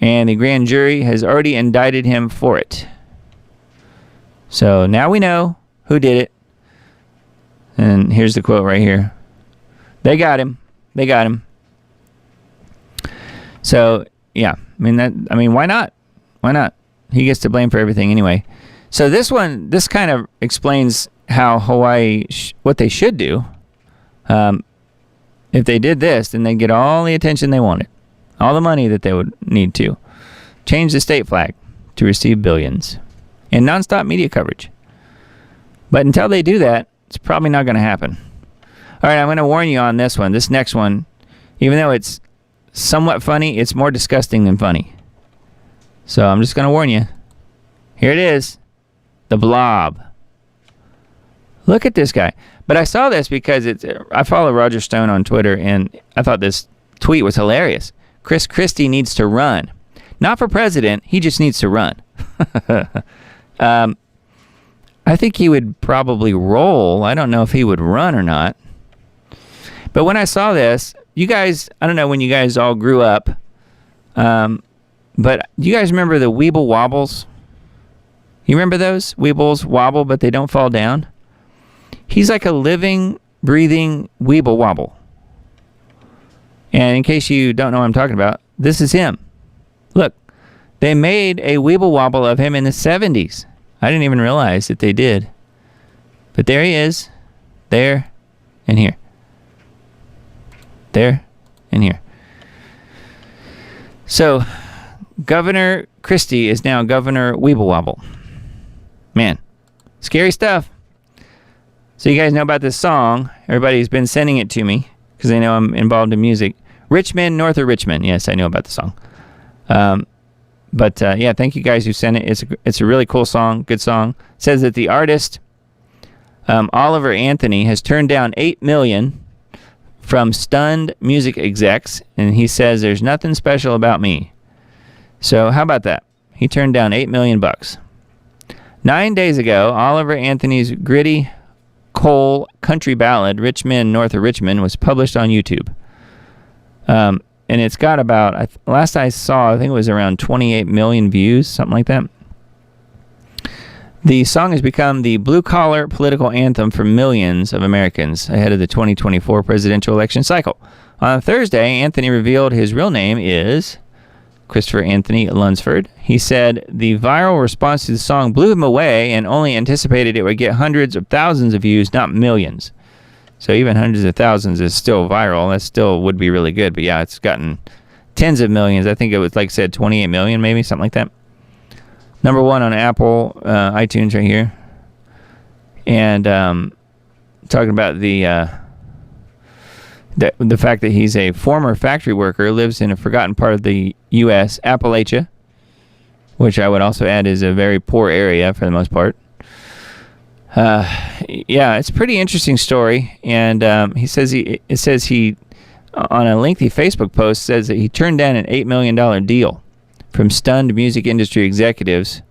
Speaker 1: and the grand jury has already indicted him for it. So now we know who did it. And here's the quote right here. They got him. They got him. So, yeah. I mean, why not? Why not? He gets to blame for everything anyway. So this kind of explains how Hawaii, what they should do. If they did this, then they'd get all the attention they wanted. All the money that they would need to. Change the state flag to receive billions. And nonstop media coverage. But until they do that, it's probably not going to happen. All right, I'm going to warn you on this one. This next one, even though it's somewhat funny, it's more disgusting than funny. So I'm just going to warn you. Here it is. The Blob. Look at this guy. But I saw this because I follow Roger Stone on Twitter, and I thought this tweet was hilarious. Chris Christie needs to run. Not for president. He just needs to run. I think he would probably roll. I don't know if he would run or not. But when I saw this, you guys, I don't know when you guys all grew up, but do you guys remember the Weeble Wobbles? You remember those? Weebles wobble, but they don't fall down. He's like a living, breathing Weeble Wobble. And in case you don't know what I'm talking about, this is him. Look, they made a Weeble Wobble of him in the 70s. I didn't even realize that they did. But there he is. There and here. There and here. So, Governor Christie is now Governor Weeble Wobble. Man, scary stuff. So you guys know about this song. Everybody's been sending it to me because they know I'm involved in music. Richmond, north of Richmond. Yes, I know about the song. But yeah, thank you guys who sent it. It's a really cool song, good song. It says that the artist Oliver Anthony has turned down $8 million from stunned music execs, and he says there's nothing special about me. So how about that? He turned down $8 million. 9 days ago, Oliver Anthony's gritty coal country ballad, Richmond, North of Richmond, was published on YouTube. And it's got about, last I saw, I think it was around 28 million views, something like that. The song has become the blue-collar political anthem for millions of Americans ahead of the 2024 presidential election cycle. On Thursday, Anthony revealed his real name is Christopher Anthony Lunsford. He said the viral response to the song blew him away and only anticipated it would get hundreds of thousands of views, not millions. So even hundreds of thousands is still viral. That still would be really good. But yeah, it's gotten tens of millions. I think it was, like I said, 28 million maybe, something like that. Number one on Apple, iTunes right here. And talking about the fact that he's a former factory worker, lives in a forgotten part of the U.S., Appalachia, which I would also add is a very poor area for the most part. Yeah, it's a pretty interesting story, and it says he on a lengthy Facebook post says that he turned down an $8 million deal from stunned music industry executives.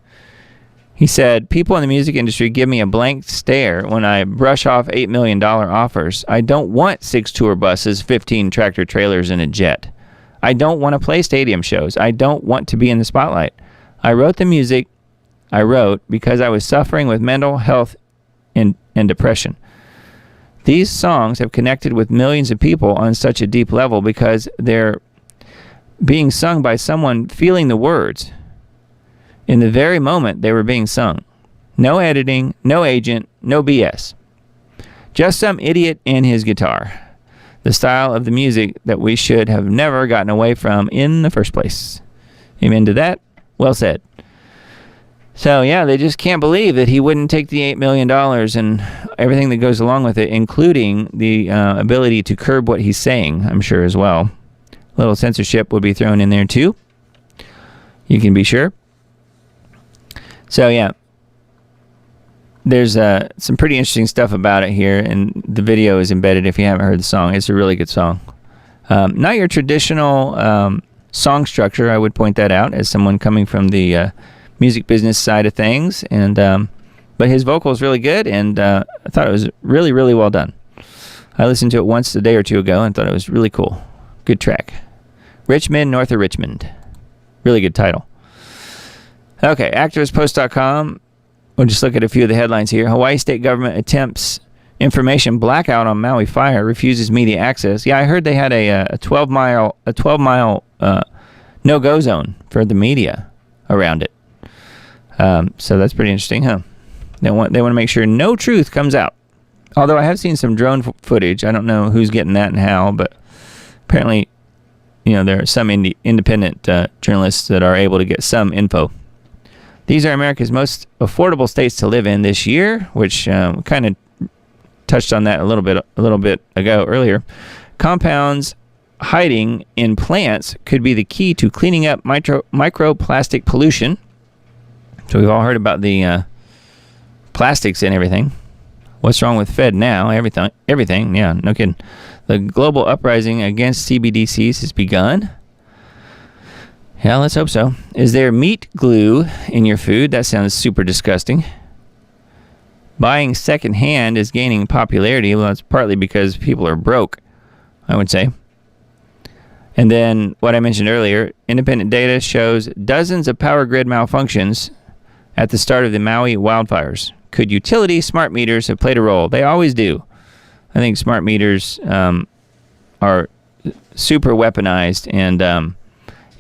Speaker 1: He said, "People in the music industry give me a blank stare when I brush off $8 million offers. I don't want 6 tour buses, 15 tractor trailers, and a jet. I don't want to play stadium shows. I don't want to be in the spotlight. I wrote the music I wrote because I was suffering with mental health and depression. These songs have connected with millions of people on such a deep level because they're being sung by someone feeling the words in the very moment they were being sung. No editing, no agent, no BS. Just some idiot and his guitar. The style of the music that we should have never gotten away from in the first place." Amen to that. Well said. So, yeah, they just can't believe that he wouldn't take the $8 million and everything that goes along with it, including the ability to curb what he's saying, I'm sure, as well. A little censorship would be thrown in there, too. You can be sure. So, yeah, there's some pretty interesting stuff about it here, and the video is embedded if you haven't heard the song. It's a really good song. Not your traditional song structure. I would point that out as someone coming from the music business side of things. And but his vocal is really good, and I thought it was really, really well done. I listened to it once a day or two ago and thought it was really cool. Good track. Richmond, north of Richmond. Really good title. Okay, activistpost.com. We'll just look at a few of the headlines here. Hawaii state government attempts information blackout on Maui fire, refuses media access. Yeah, I heard they had a 12-mile no-go zone for the media around it. So that's pretty interesting, huh? They want to make sure no truth comes out. Although I have seen some drone footage. I don't know who's getting that and how, but apparently, there are some independent journalists that are able to get some info. These are America's most affordable states to live in this year, which kind of touched on that a little bit ago earlier. Compounds hiding in plants could be the key to cleaning up microplastic pollution. So we've all heard about the plastics and everything. What's wrong with Fed now? Everything. Yeah, no kidding. The global uprising against CBDCs has begun. Yeah, let's hope so. Is there meat glue in your food? That sounds super disgusting. Buying secondhand is gaining popularity. Well, that's partly because people are broke, I would say. And then what I mentioned earlier, independent data shows dozens of power grid malfunctions at the start of the Maui wildfires. Could utility smart meters have played a role? They always do. I think smart meters are super weaponized and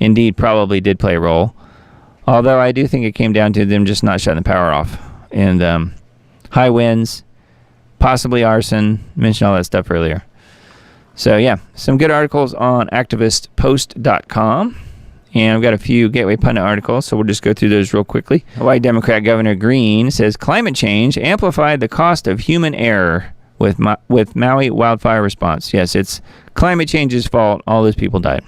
Speaker 1: indeed probably did play a role. Although I do think it came down to them just not shutting the power off. And high winds, possibly arson, mentioned all that stuff earlier. So yeah, some good articles on activistpost.com. And I've got a few Gateway Pundit articles, so we'll just go through those real quickly. Hawaii Democrat Governor Green says climate change amplified the cost of human error with Maui wildfire response. Yes, it's climate change's fault. All those people died.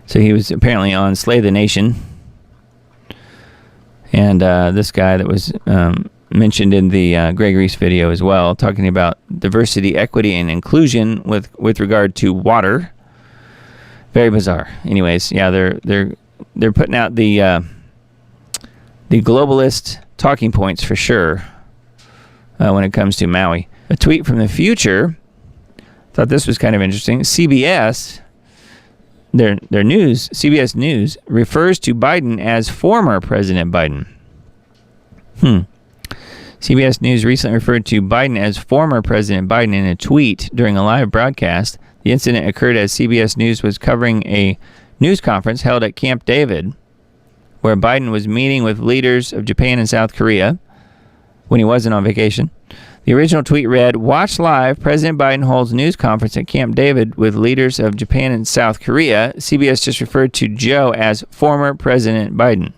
Speaker 1: So he was apparently on Slay the Nation. And this guy that was mentioned in the Greg Reese video as well, talking about diversity, equity, and inclusion with regard to water. Very bizarre. Anyways, yeah, they're putting out the globalist talking points for sure when it comes to Maui. A tweet from the future. Thought this was kind of interesting. CBS, their news, CBS News refers to Biden as former President Biden. CBS News recently referred to Biden as former President Biden in a tweet during a live broadcast. The incident occurred as CBS News was covering a news conference held at Camp David, where Biden was meeting with leaders of Japan and South Korea when he wasn't on vacation. The original tweet read, "Watch live, President Biden holds news conference at Camp David with leaders of Japan and South Korea." CBS just referred to Joe as former President Biden.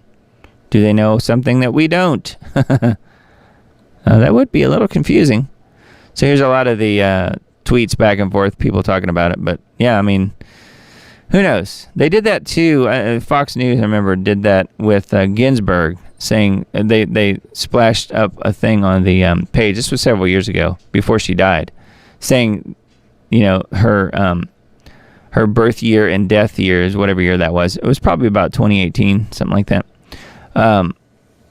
Speaker 1: Do they know something that we don't? That would be a little confusing. So here's a lot of the tweets back and forth, people talking about it. But yeah, I mean, who knows? They did that too. Fox News, I remember, did that with Ginsburg, saying they splashed up a thing on the page. This was several years ago, before she died, saying, her birth year and death years, whatever year that was. It was probably about 2018, something like that. And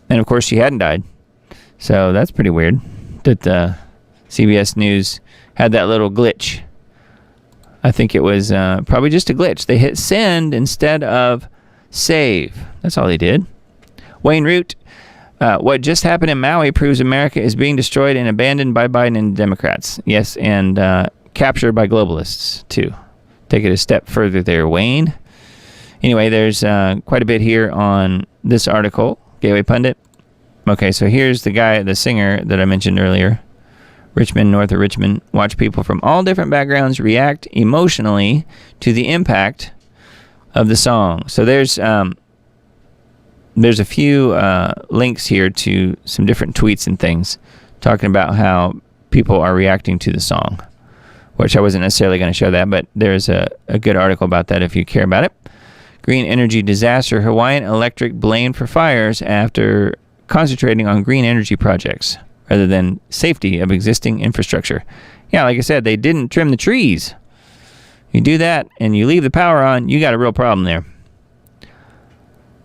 Speaker 1: of course, she hadn't died. So that's pretty weird that CBS News had that little glitch. I think it was probably just a glitch. They hit send instead of save. That's all they did. Wayne Root, what just happened in Maui proves America is being destroyed and abandoned by Biden and Democrats. Yes, and captured by globalists, too. Take it a step further there, Wayne. Anyway, there's quite a bit here on this article, Gateway Pundit. Okay, so here's the singer that I mentioned earlier. Richmond, north of Richmond. Watch people from all different backgrounds react emotionally to the impact of the song. So there's a few links here to some different tweets and things talking about how people are reacting to the song, which I wasn't necessarily going to show that, but there's a good article about that if you care about it. Green energy disaster. Hawaiian Electric blamed for fires after concentrating on green energy projects rather than safety of existing infrastructure. Yeah, like I said, they didn't trim the trees. You do that and you leave the power on, you got a real problem there.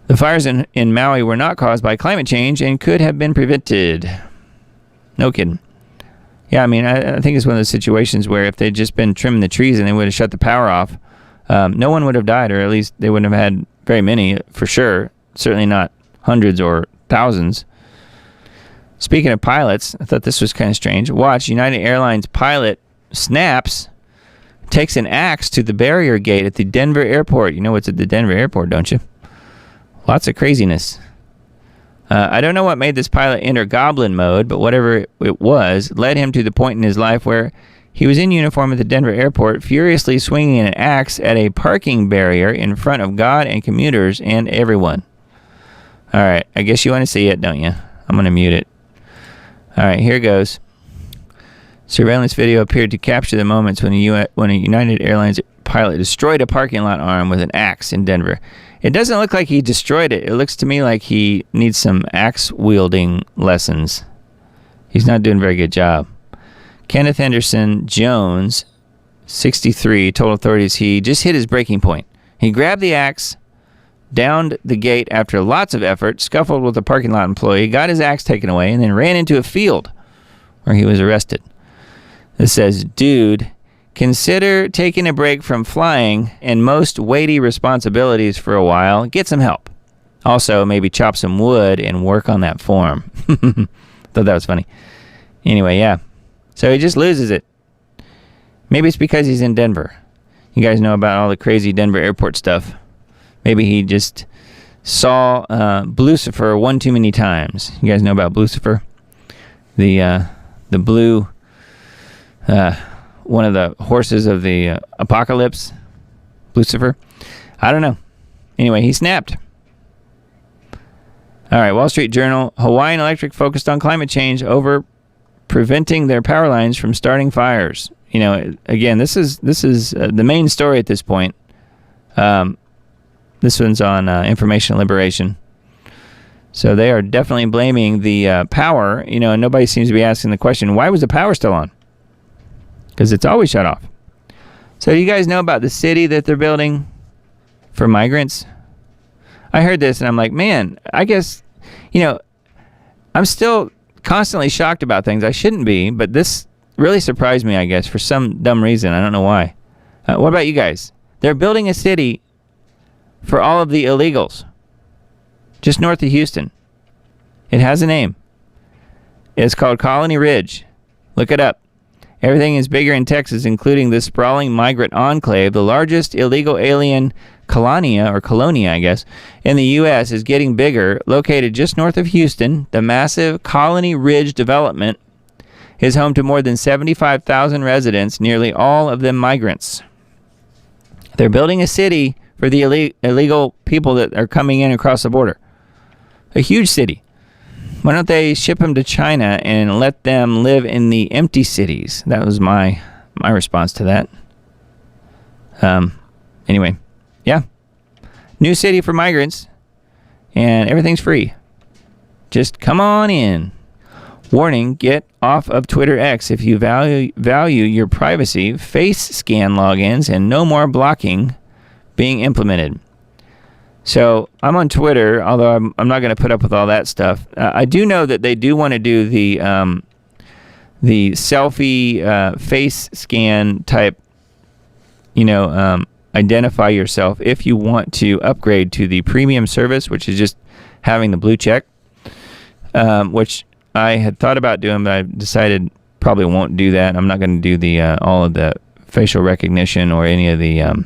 Speaker 1: The fires in Maui were not caused by climate change and could have been prevented. No kidding. Yeah, I mean, I think it's one of those situations where if they'd just been trimming the trees and they would have shut the power off, no one would have died, or at least they wouldn't have had very many, for sure. Certainly not hundreds or thousands. Speaking of pilots, I thought this was kind of strange. Watch, United Airlines pilot snaps, takes an axe to the barrier gate at the Denver airport. You know what's at the Denver airport, don't you? Lots of craziness. I don't know what made this pilot enter goblin mode, but whatever it was led him to the point in his life where he was in uniform at the Denver airport, furiously swinging an axe at a parking barrier in front of God and commuters and everyone. All right, I guess you want to see it, don't you? I'm going to mute it. All right, here goes. Surveillance video appeared to capture the moments when a United Airlines pilot destroyed a parking lot arm with an axe in Denver. It doesn't look like he destroyed it. It looks to me like he needs some axe-wielding lessons. He's not doing a very good job. Kenneth Henderson Jones, 63, told authorities he just hit his breaking point. He grabbed the axe, downed the gate after lots of effort, scuffled with a parking lot employee, got his axe taken away, and then ran into a field where he was arrested. This says, dude, consider taking a break from flying and most weighty responsibilities for a while. Get some help. Also, maybe chop some wood and work on that form. Thought that was funny. Anyway, yeah. So he just loses it. Maybe it's because he's in Denver. You guys know about all the crazy Denver airport stuff. Maybe he just saw Blucifer one too many times. You guys know about Blucifer? The blue... one of the horses of the apocalypse, Lucifer. I don't know. Anyway, he snapped. All right, Wall Street Journal. Hawaiian Electric focused on climate change over preventing their power lines from starting fires. You know, again, this is the main story at this point. This one's on Information Liberation. So they are definitely blaming the power. You know, and nobody seems to be asking the question, why was the power still on? Because it's always shut off. So you guys know about the city that they're building for migrants? I heard this and I'm like, man, I guess, you know, I'm still constantly shocked about things. I shouldn't be, but this really surprised me, I guess, for some dumb reason. I don't know why. What about you guys? They're building a city for all of the illegals just north of Houston. It has a name. It's called Colony Ridge. Look it up. Everything is bigger in Texas, including this sprawling migrant enclave. The largest illegal alien colonia, I guess, in the U.S. is getting bigger. Located just north of Houston, the massive Colony Ridge development is home to more than 75,000 residents, nearly all of them migrants. They're building a city for the illegal people that are coming in across the border. A huge city. Why don't they ship them to China and let them live in the empty cities? That was my response to that. Anyway, yeah. New city for migrants, and everything's free. Just come on in. Warning, get off of Twitter X if you value your privacy. Face scan logins and no more blocking being implemented. So I'm on Twitter, although I'm not going to put up with all that stuff. I do know that they do want to do the selfie face scan type, identify yourself if you want to upgrade to the premium service, which is just having the blue check, which I had thought about doing, but I decided probably won't do that. I'm not going to do the all of the facial recognition or any of the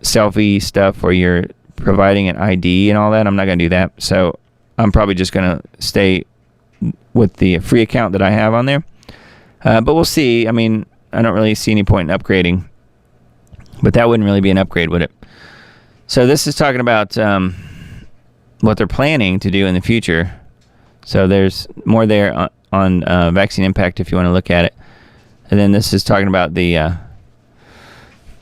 Speaker 1: selfie stuff where you're providing an ID and all that. I'm not going to do that. So I'm probably just going to stay with the free account that I have on there. But we'll see. I mean, I don't really see any point in upgrading. But that wouldn't really be an upgrade, would it? So this is talking about what they're planning to do in the future. So there's more there on vaccine impact if you want to look at it. And then this is talking about the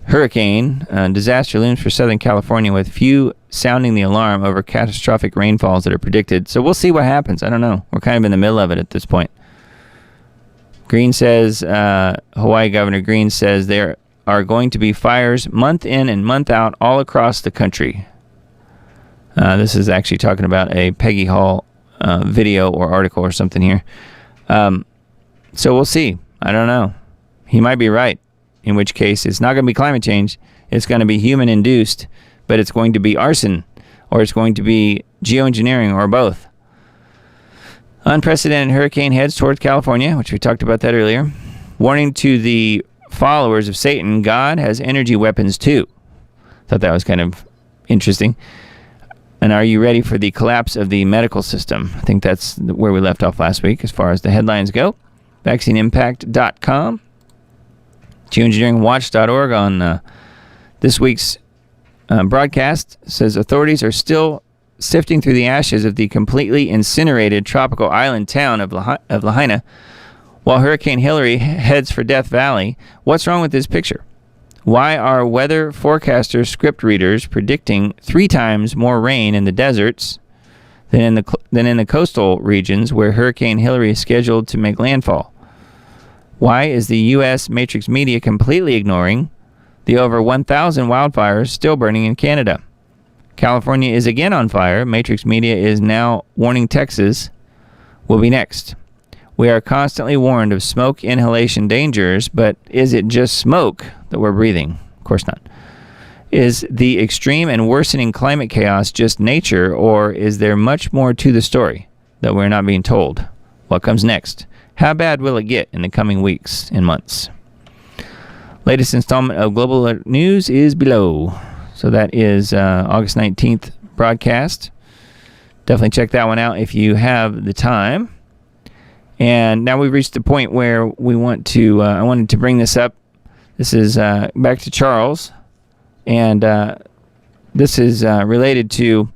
Speaker 1: hurricane disaster looms for Southern California, with few sounding the alarm over catastrophic rainfalls that are predicted. So we'll see what happens. I don't know. We're kind of in the middle of it at this point. Green says, Hawaii Governor Green says they're are going to be fires month in and month out all across the country. This is actually talking about a Peggy Hall video or article or something here. So we'll see. I don't know. He might be right, in which case it's not going to be climate change. It's going to be human-induced, but it's going to be arson, or it's going to be geoengineering, or both. Unprecedented hurricane heads towards California, which we talked about that earlier. Warning to the followers of Satan, God has energy weapons too. Thought that was kind of interesting. And are you ready for the collapse of the medical system? I think that's where we left off last week as far as the headlines go. VaccineImpact.com. Geoengineeringwatch.org on this week's broadcast says authorities are still sifting through the ashes of the completely incinerated tropical island town of Lahaina while Hurricane Hillary heads for Death Valley. What's wrong with this picture? Why are weather forecaster script readers predicting 3 times more rain in the deserts than in the coastal regions where Hurricane Hillary is scheduled to make landfall? Why is the U.S. Matrix media completely ignoring the over 1,000 wildfires still burning in Canada? California is again on fire. Matrix media is now warning Texas will be next. We are constantly warned of smoke inhalation dangers, but is it just smoke that we're breathing? Of course not. Is the extreme and worsening climate chaos just nature, or is there much more to the story that we're not being told? What comes next? How bad will it get in the coming weeks and months? Latest installment of Global Alert News is below. So that is August 19th broadcast. Definitely check that one out if you have the time. And now we've reached the point where we want to, I wanted to bring this up. This is back to Charles. And this is related to,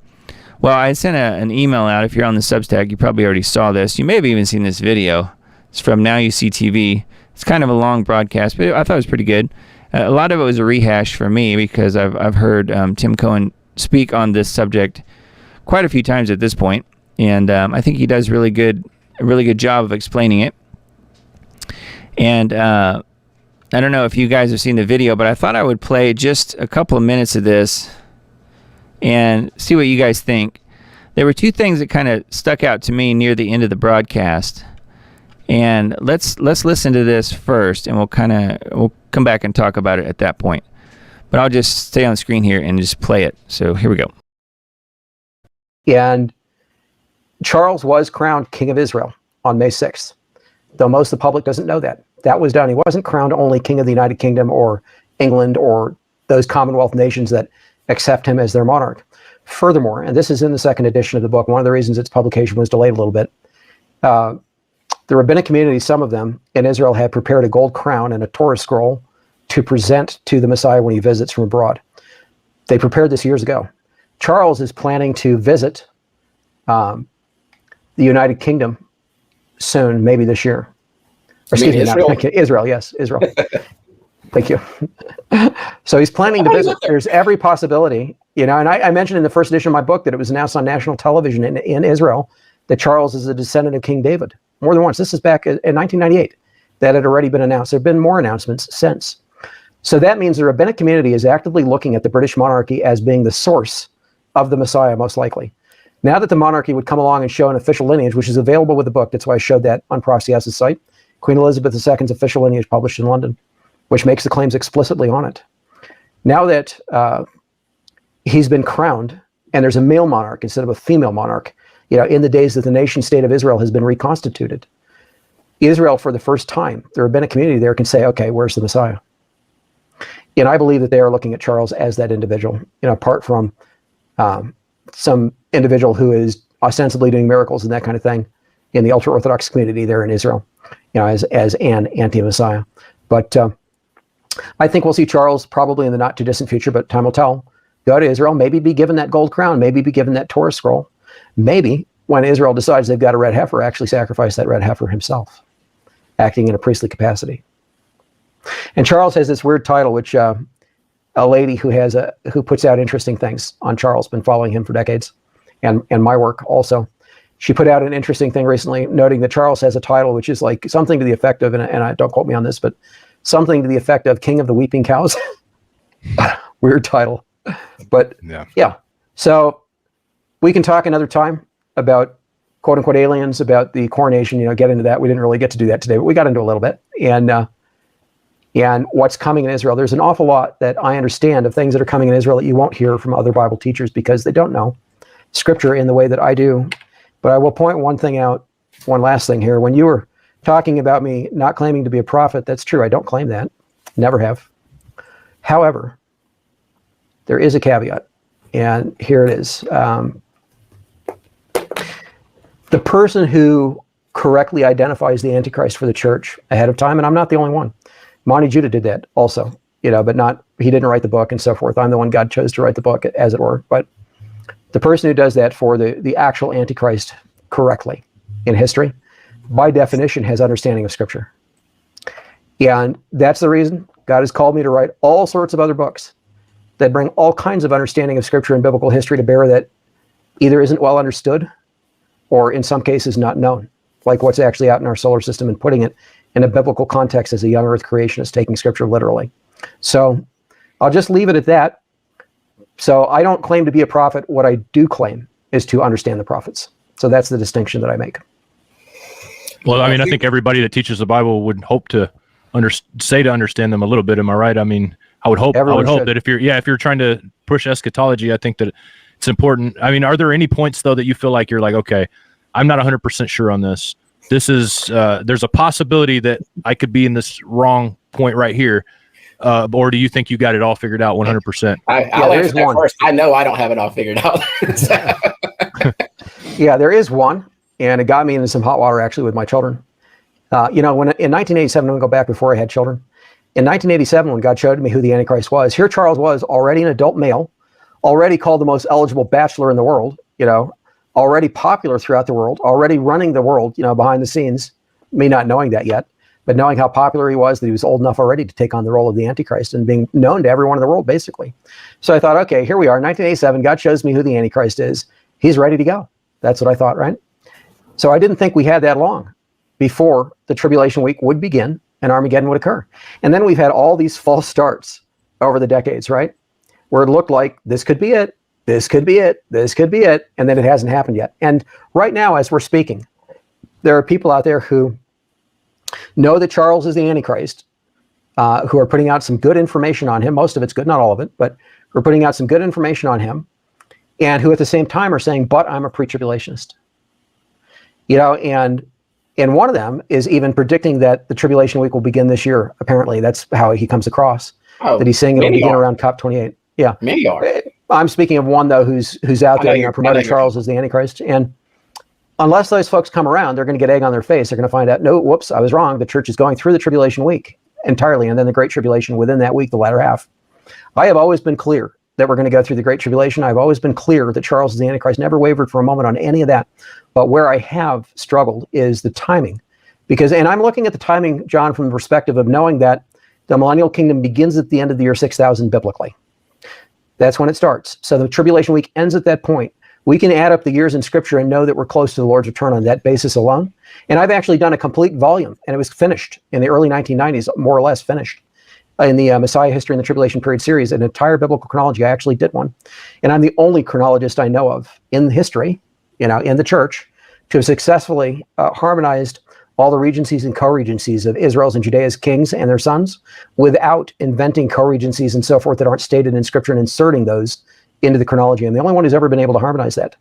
Speaker 1: well, I sent an email out. If you're on the Substack, you probably already saw this. You may have even seen this video. It's from Now You See TV. It's kind of a long broadcast, but I thought it was pretty good. A lot of it was a rehash for me because I've heard Tim Cohen speak on this subject quite a few times at this point, and I think he does a really good job of explaining it. And I don't know if you guys have seen the video, but I thought I would play just a couple of minutes of this and see what you guys think. There were 2 things that kind of stuck out to me near the end of the broadcast. And let's listen to this first, and we'll come back and talk about it at that point. But I'll just stay on the screen here and just play it. So here we go.
Speaker 2: And Charles was crowned King of Israel on May 6th, though most of the public doesn't know that. That was done. He wasn't crowned only King of the United Kingdom or England or those Commonwealth nations that accept him as their monarch. Furthermore, and this is in the second edition of the book, one of the reasons its publication was delayed a little bit, the rabbinic community, some of them in Israel, had prepared a gold crown and a Torah scroll to present to the Messiah when he visits from abroad. They prepared this years ago. Charles is planning to visit the United Kingdom soon, maybe this year. Or excuse me, Israel? Israel, yes, Israel. Thank you. So he's planning to visit. There's every possibility, and I mentioned in the first edition of my book that it was announced on national television in Israel that Charles is a descendant of King David. More than once. This is back in 1998. That had already been announced. There have been more announcements since. So that means the rabbinic community is actively looking at the British monarchy as being the source of the Messiah, most likely. Now that the monarchy would come along and show an official lineage, which is available with the book, that's why I showed that on Prophecy House's site, Queen Elizabeth II's official lineage published in London, which makes the claims explicitly on it. Now that he's been crowned, and there's a male monarch instead of a female monarch, in the days that the nation state of Israel has been reconstituted, Israel, for the first time, the rabbinic community there can say, okay, where's the Messiah? And I believe that they are looking at Charles as that individual, apart from some individual who is ostensibly doing miracles and that kind of thing in the ultra-Orthodox community there in Israel, as an anti-Messiah. But I think we'll see Charles probably in the not too distant future, but time will tell. Go to Israel, maybe be given that gold crown, maybe be given that Torah scroll. Maybe when Israel decides they've got a red heifer, actually sacrifice that red heifer himself, acting in a priestly capacity. And Charles has this weird title, which a lady who puts out interesting things on Charles, been following him for decades, and my work also. She put out an interesting thing recently, noting that Charles has a title which is like something to the effect of, and I don't quote me on this, but something to the effect of King of the Weeping Cows. Weird title. But yeah. So we can talk another time about quote unquote aliens, about the coronation, get into that. We didn't really get to do that today, but we got into a little bit. And what's coming in Israel. There's an awful lot that I understand of things that are coming in Israel that you won't hear from other Bible teachers because they don't know Scripture in the way that I do. But I will point one last thing here. When you were talking about me not claiming to be a prophet, that's true. I don't claim that. Never have. However, there is a caveat, and here it is. The person who correctly identifies the Antichrist for the church ahead of time, and I'm not the only one. Monty Judah did that also, but he didn't write the book and so forth. I'm the one God chose to write the book, as it were. But the person who does that for the actual Antichrist correctly in history, by definition, has understanding of Scripture. And that's the reason God has called me to write all sorts of other books that bring all kinds of understanding of Scripture and biblical history to bear that either isn't well understood or in some cases not known, like what's actually out in our solar system, and putting it in a biblical context as a young earth creationist, taking Scripture literally. So I'll just leave it at that. So I don't claim to be a prophet. What I do claim is to understand the prophets. So that's the distinction that I make.
Speaker 3: Well, I think everybody that teaches the Bible would hope to understand them a little bit. Am I right? I would hope that if you're trying to push eschatology, I think that it's important. Are there any points though that you feel like you're like, okay, I'm not 100% sure on this. This is there's a possibility that I could be in this wrong point right here, or do you think you got it all figured out 100%?
Speaker 4: I'll answer that first. I know I don't have it all figured out.
Speaker 2: Yeah, there is one, and it got me into some hot water actually with my children. When in 1987, I'm going to go back before I had children. In 1987, when God showed me who the Antichrist was, here Charles was, already an adult male, already called the most eligible bachelor in the world, already popular throughout the world, already running the world, behind the scenes, me not knowing that yet, but knowing how popular he was, that he was old enough already to take on the role of the Antichrist and being known to everyone in the world, basically. So I thought, okay, here we are, 1987, God shows me who the Antichrist is. He's ready to go. That's what I thought, right? So I didn't think we had that long before the tribulation week would begin and Armageddon would occur. And then we've had all these false starts over the decades, right? Where it looked like this could be it, this could be it, this could be it, and then it hasn't happened yet. And right now, as we're speaking, there are people out there who know that Charles is the Antichrist, who are putting out some good information on him. Most of it's good, not all of it, but we're putting out some good information on him, and who at the same time are saying, but I'm a pre-tribulationist. And one of them is even predicting that the tribulation week will begin this year. Apparently, that's how he comes across. That he's saying it'll begin around COP28. Yeah,
Speaker 4: many are.
Speaker 2: I'm speaking of one though who's out there promoting Charles as the Antichrist. And unless those folks come around, they're going to get egg on their face. They're going to find out, no, whoops, I was wrong. The church is going through the tribulation week entirely, and then the Great Tribulation within that week, the latter half. I have always been clear that we're going to go through the Great Tribulation. I've always been clear that Charles is the Antichrist. Never wavered for a moment on any of that. But where I have struggled is the timing. And I'm looking at the timing, John, from the perspective of knowing that the millennial kingdom begins at the end of the year 6000 biblically. That's when it starts. So the tribulation week ends at that point. We can add up the years in Scripture and know that we're close to the Lord's return on that basis alone. And I've actually done a complete volume, and it was finished in the early 1990s, more or less finished, in the Messiah History and the Tribulation Period series, an entire biblical chronology. I actually did one. And I'm the only chronologist I know of in history, in the church, to have successfully harmonized all the regencies and co-regencies of Israel's and Judea's kings and their sons without inventing co-regencies and so forth that aren't stated in Scripture and inserting those into the chronology. I'm the only one who's ever been able to harmonize that.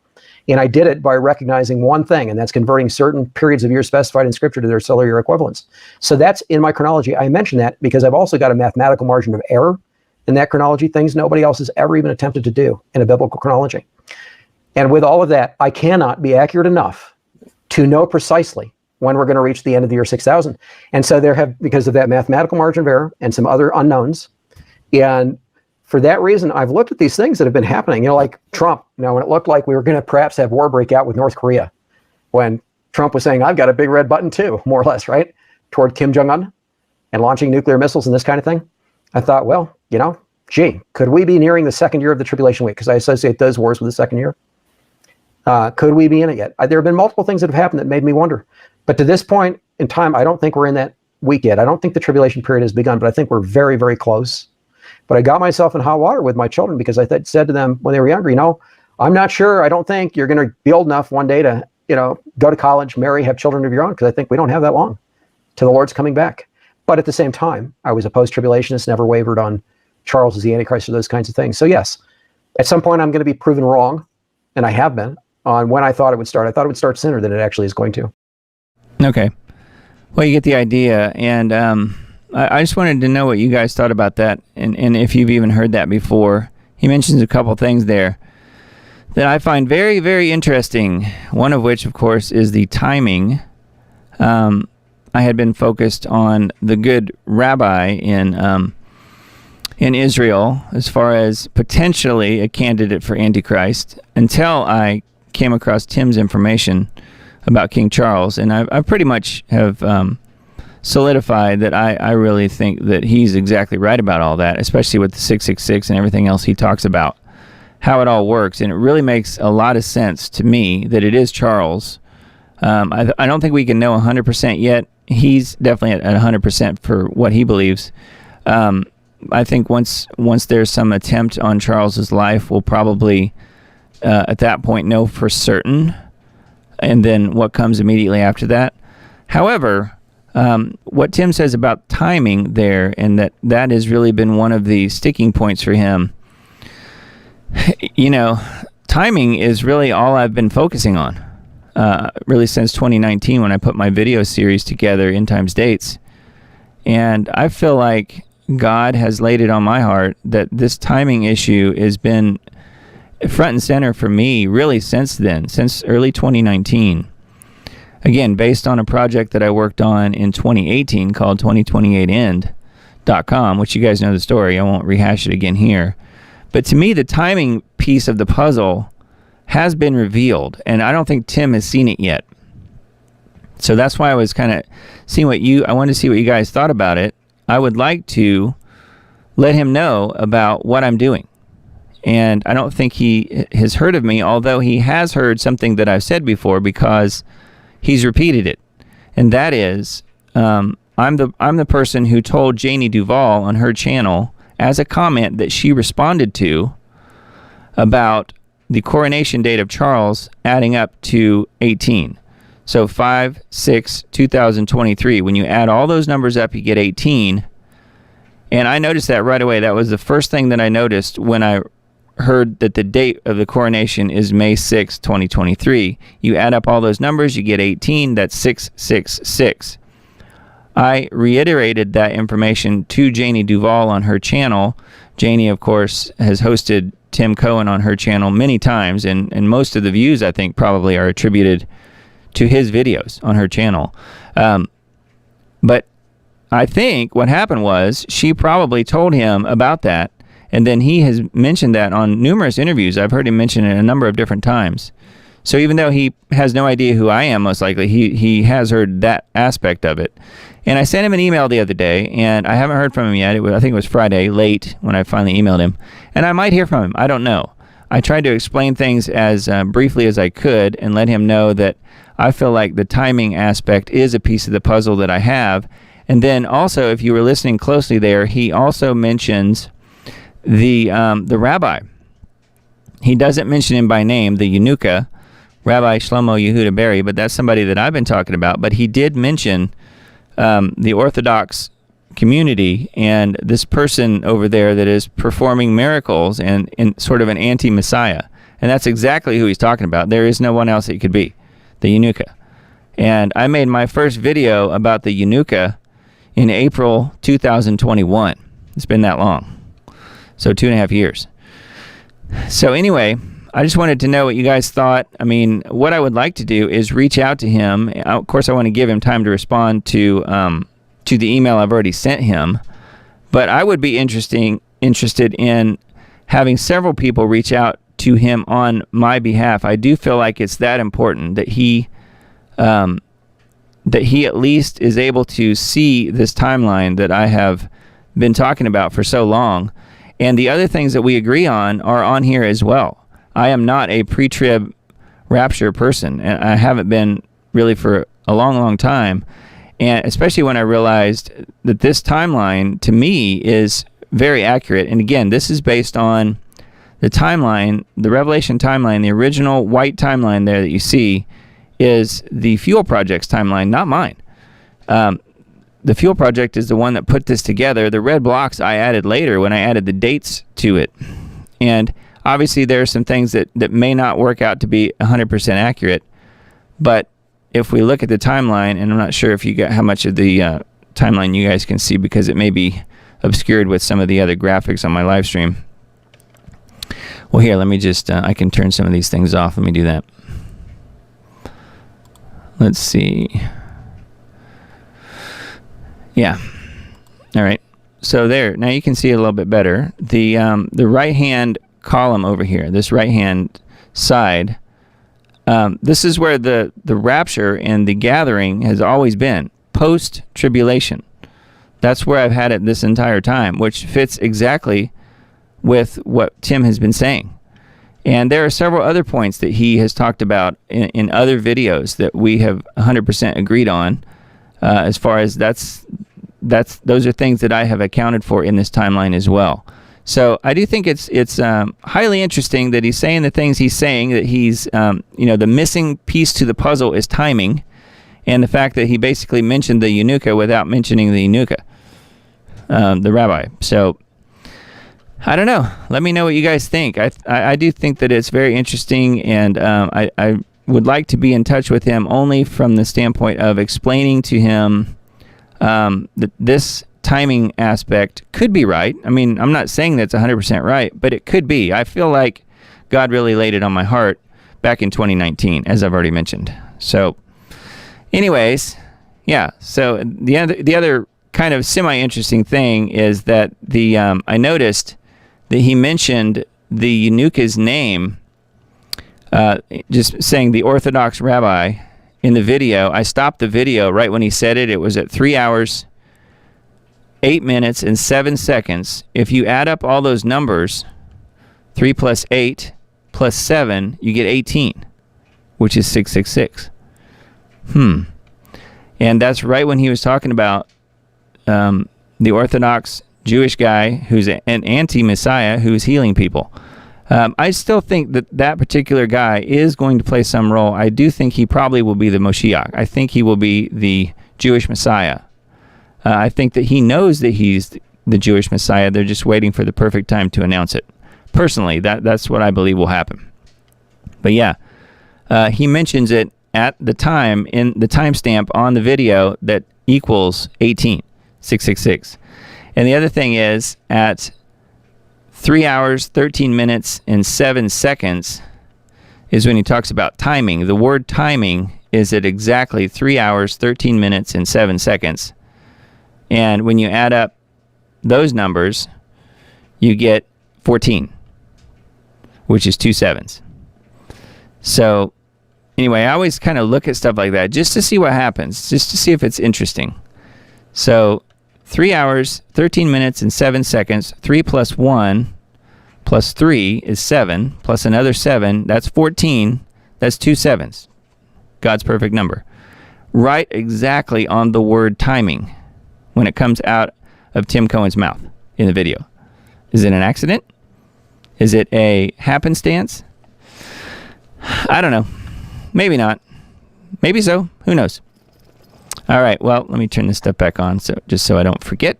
Speaker 2: And I did it by recognizing one thing, and that's converting certain periods of years specified in Scripture to their solar year equivalents. So that's in my chronology. I mention that because I've also got a mathematical margin of error in that chronology, things nobody else has ever even attempted to do in a biblical chronology. And with all of that, I cannot be accurate enough to know precisely when we're going to reach the end of the year 6000. And so because of that mathematical margin of error and some other unknowns, and for that reason, I've looked at these things that have been happening, like Trump, when it looked like we were going to perhaps have war break out with North Korea, when Trump was saying, I've got a big red button too, more or less, right, toward Kim Jong-un and launching nuclear missiles and this kind of thing. I thought, well, could we be nearing the second year of the tribulation week? Because I associate those wars with the second year. Could we be in it yet? There have been multiple things that have happened that made me wonder. But to this point in time, I don't think we're in that week yet. I don't think the tribulation period has begun, but I think we're very, very close. But I got myself in hot water with my children because I said to them when they were younger, I'm not sure. I don't think you're going to be old enough one day to, go to college, marry, have children of your own, because I think we don't have that long till the Lord's coming back. But at the same time, I was a post-tribulationist, never wavered on Charles as the Antichrist or those kinds of things. So yes, at some point I'm going to be proven wrong, and I have been, on when I thought it would start. I thought it would start sooner than it actually is going to.
Speaker 1: Okay. Well, you get the idea, and I just wanted to know what you guys thought about that, and if you've even heard that before. He mentions a couple things there that I find very, very interesting, one of which, of course, is the timing. I had been focused on the good rabbi in Israel as far as potentially a candidate for Antichrist until I came across Tim's information about King Charles, and I pretty much have solidified that I really think that he's exactly right about all that, especially with the 666 and everything else he talks about, how it all works, and it really makes a lot of sense to me that it is Charles. I don't think we can know 100% yet. He's definitely at 100% for what he believes. I think once there's some attempt on Charles's life, we'll probably at that point know for certain, and then what comes immediately after that. However, what Tim says about timing there, and that has really been one of the sticking points for him. Timing is really all I've been focusing on, really since 2019 when I put my video series together, End Times Dates. And I feel like God has laid it on my heart that this timing issue has been front and center for me really since then, since early 2019. Again, based on a project that I worked on in 2018 called 2028end.com, which you guys know the story. I won't rehash it again here. But to me, the timing piece of the puzzle has been revealed, and I don't think Tim has seen it yet. So that's why I was kind of seeing I wanted to see what you guys thought about it. I would like to let him know about what I'm doing. And I don't think he has heard of me, although he has heard something that I've said before because he's repeated it. And that is, I'm the person who told Janie Duvall on her channel as a comment that she responded to about the coronation date of Charles adding up to 18. So 5/6/2023. When you add all those numbers up, you get 18. And I noticed that right away. That was the first thing that I noticed when I heard that the date of the coronation is May 6, 2023. You add up all those numbers, you get 18. That's 666. I reiterated that information to Janie Duvall on her channel. Janie, of course, has hosted Tim Cohen on her channel many times, and most of the views, I think, probably are attributed to his videos on her channel. But I think what happened was she probably told him about that, and then he has mentioned that on numerous interviews. I've heard him mention it a number of different times. So even though he has no idea who I am, most likely, he has heard that aspect of it. And I sent him an email the other day, and I haven't heard from him yet. I think it was Friday, late, when I finally emailed him. And I might hear from him. I don't know. I tried to explain things as briefly as I could and let him know that I feel like the timing aspect is a piece of the puzzle that I have. And then also, if you were listening closely there, he also mentions the rabbi. He doesn't mention him by name, the Yanuka, Rabbi Shlomo Yehuda Berry, but that's somebody that I've been talking about. But he did mention the Orthodox community and this person over there that is performing miracles and in sort of an anti-Messiah. And that's exactly who he's talking about. There is no one else it could be, the Yanuka. And I made my first video about the Yanuka in April 2021. It's been that long. So 2.5 years. So anyway, I just wanted to know what you guys thought. I mean, what I would like to do is reach out to him. Of course, I want to give him time to respond to the email I've already sent him. But I would be interested in having several people reach out to him on my behalf. I do feel like it's that important that he at least is able to see this timeline that I have been talking about for so long. And the other things that we agree on are on here as well. I am not a pre-trib rapture person, and I haven't been really for a long, long time. And especially when I realized that this timeline, to me, is very accurate. And again, this is based on the timeline, the Revelation timeline, the original white timeline there that you see is the Fuel Project's timeline, not mine. The Fuel Project is the one that put this together. The red blocks I added later when I added the dates to it. And obviously there are some things that may not work out to be 100% accurate. But if we look at the timeline, and I'm not sure if you got how much of the timeline you guys can see because it may be obscured with some of the other graphics on my live stream. Well, here, let me just, I can turn some of these things off. Let me do that. Let's see. Yeah. All right. So there. Now you can see it a little bit better. The right-hand column over here, this right-hand side, this is where the rapture and the gathering has always been, post-tribulation. That's where I've had it this entire time, which fits exactly with what Tim has been saying. And there are several other points that he has talked about in other videos that we have 100% agreed on, as far as those are things that I have accounted for in this timeline as well. So I do think it's highly interesting that he's saying the things he's saying, that he's, the missing piece to the puzzle is timing, and the fact that he basically mentioned the Eunucha without mentioning the Eunucha, the rabbi. So I don't know. Let me know what you guys think. I do think that it's very interesting, and I would like to be in touch with him only from the standpoint of explaining to him that this timing aspect could be right. I mean, I'm not saying that's 100% right, but it could be. I feel like God really laid it on my heart back in 2019, as I've already mentioned. So anyways, yeah. So the other kind of semi-interesting thing is that I noticed that he mentioned the Eunucha's name, just saying the Orthodox rabbi in the video. I stopped the video right when he said it. It was at 3 hours, 8 minutes, and 7 seconds. If you add up all those numbers, 3 plus 8 plus 7, you get 18, which is 666. And that's right when he was talking about the Orthodox Jewish guy who's an anti-Messiah who's healing people. I still think that particular guy is going to play some role. I do think he probably will be the Moshiach. I think he will be the Jewish Messiah. I think that he knows that he's the Jewish Messiah. They're just waiting for the perfect time to announce it. Personally, that's what I believe will happen. But yeah, he mentions it at the time, in the timestamp on the video, that equals 18, 666. And the other thing is, at 3 hours, 13 minutes, and 7 seconds is when he talks about timing. The word timing is at exactly 3 hours, 13 minutes, and 7 seconds. And when you add up those numbers, you get 14, which is 2 sevens. So anyway, I always kind of look at stuff like that just to see what happens, just to see if it's interesting. So 3 hours, 13 minutes, and 7 seconds. 3 plus 1 plus 3 is 7, plus another 7. That's 14. That's 2 sevens. God's perfect number. Right exactly on the word timing when it comes out of Tim Cohen's mouth in the video. Is it an accident? Is it a happenstance? I don't know. Maybe not. Maybe so. Who knows? All right, well, let me turn this stuff back on just so I don't forget.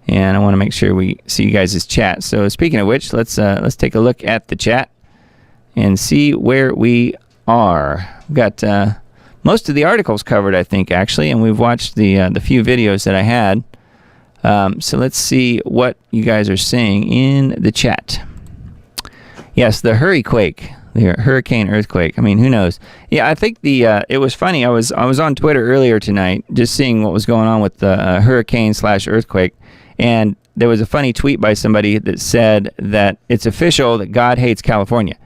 Speaker 1: And I want to make sure we see you guys' chat. So speaking of which, let's take a look at the chat and see where we are. We've got most of the articles covered, I think, actually, and we've watched the few videos that I had. So let's see what you guys are saying in the chat. Yes, the hurricane. The hurricane earthquake. I mean, who knows? Yeah, I think it was funny. I was on Twitter earlier tonight, just seeing what was going on with the hurricane/earthquake, and there was a funny tweet by somebody that said that it's official that God hates California.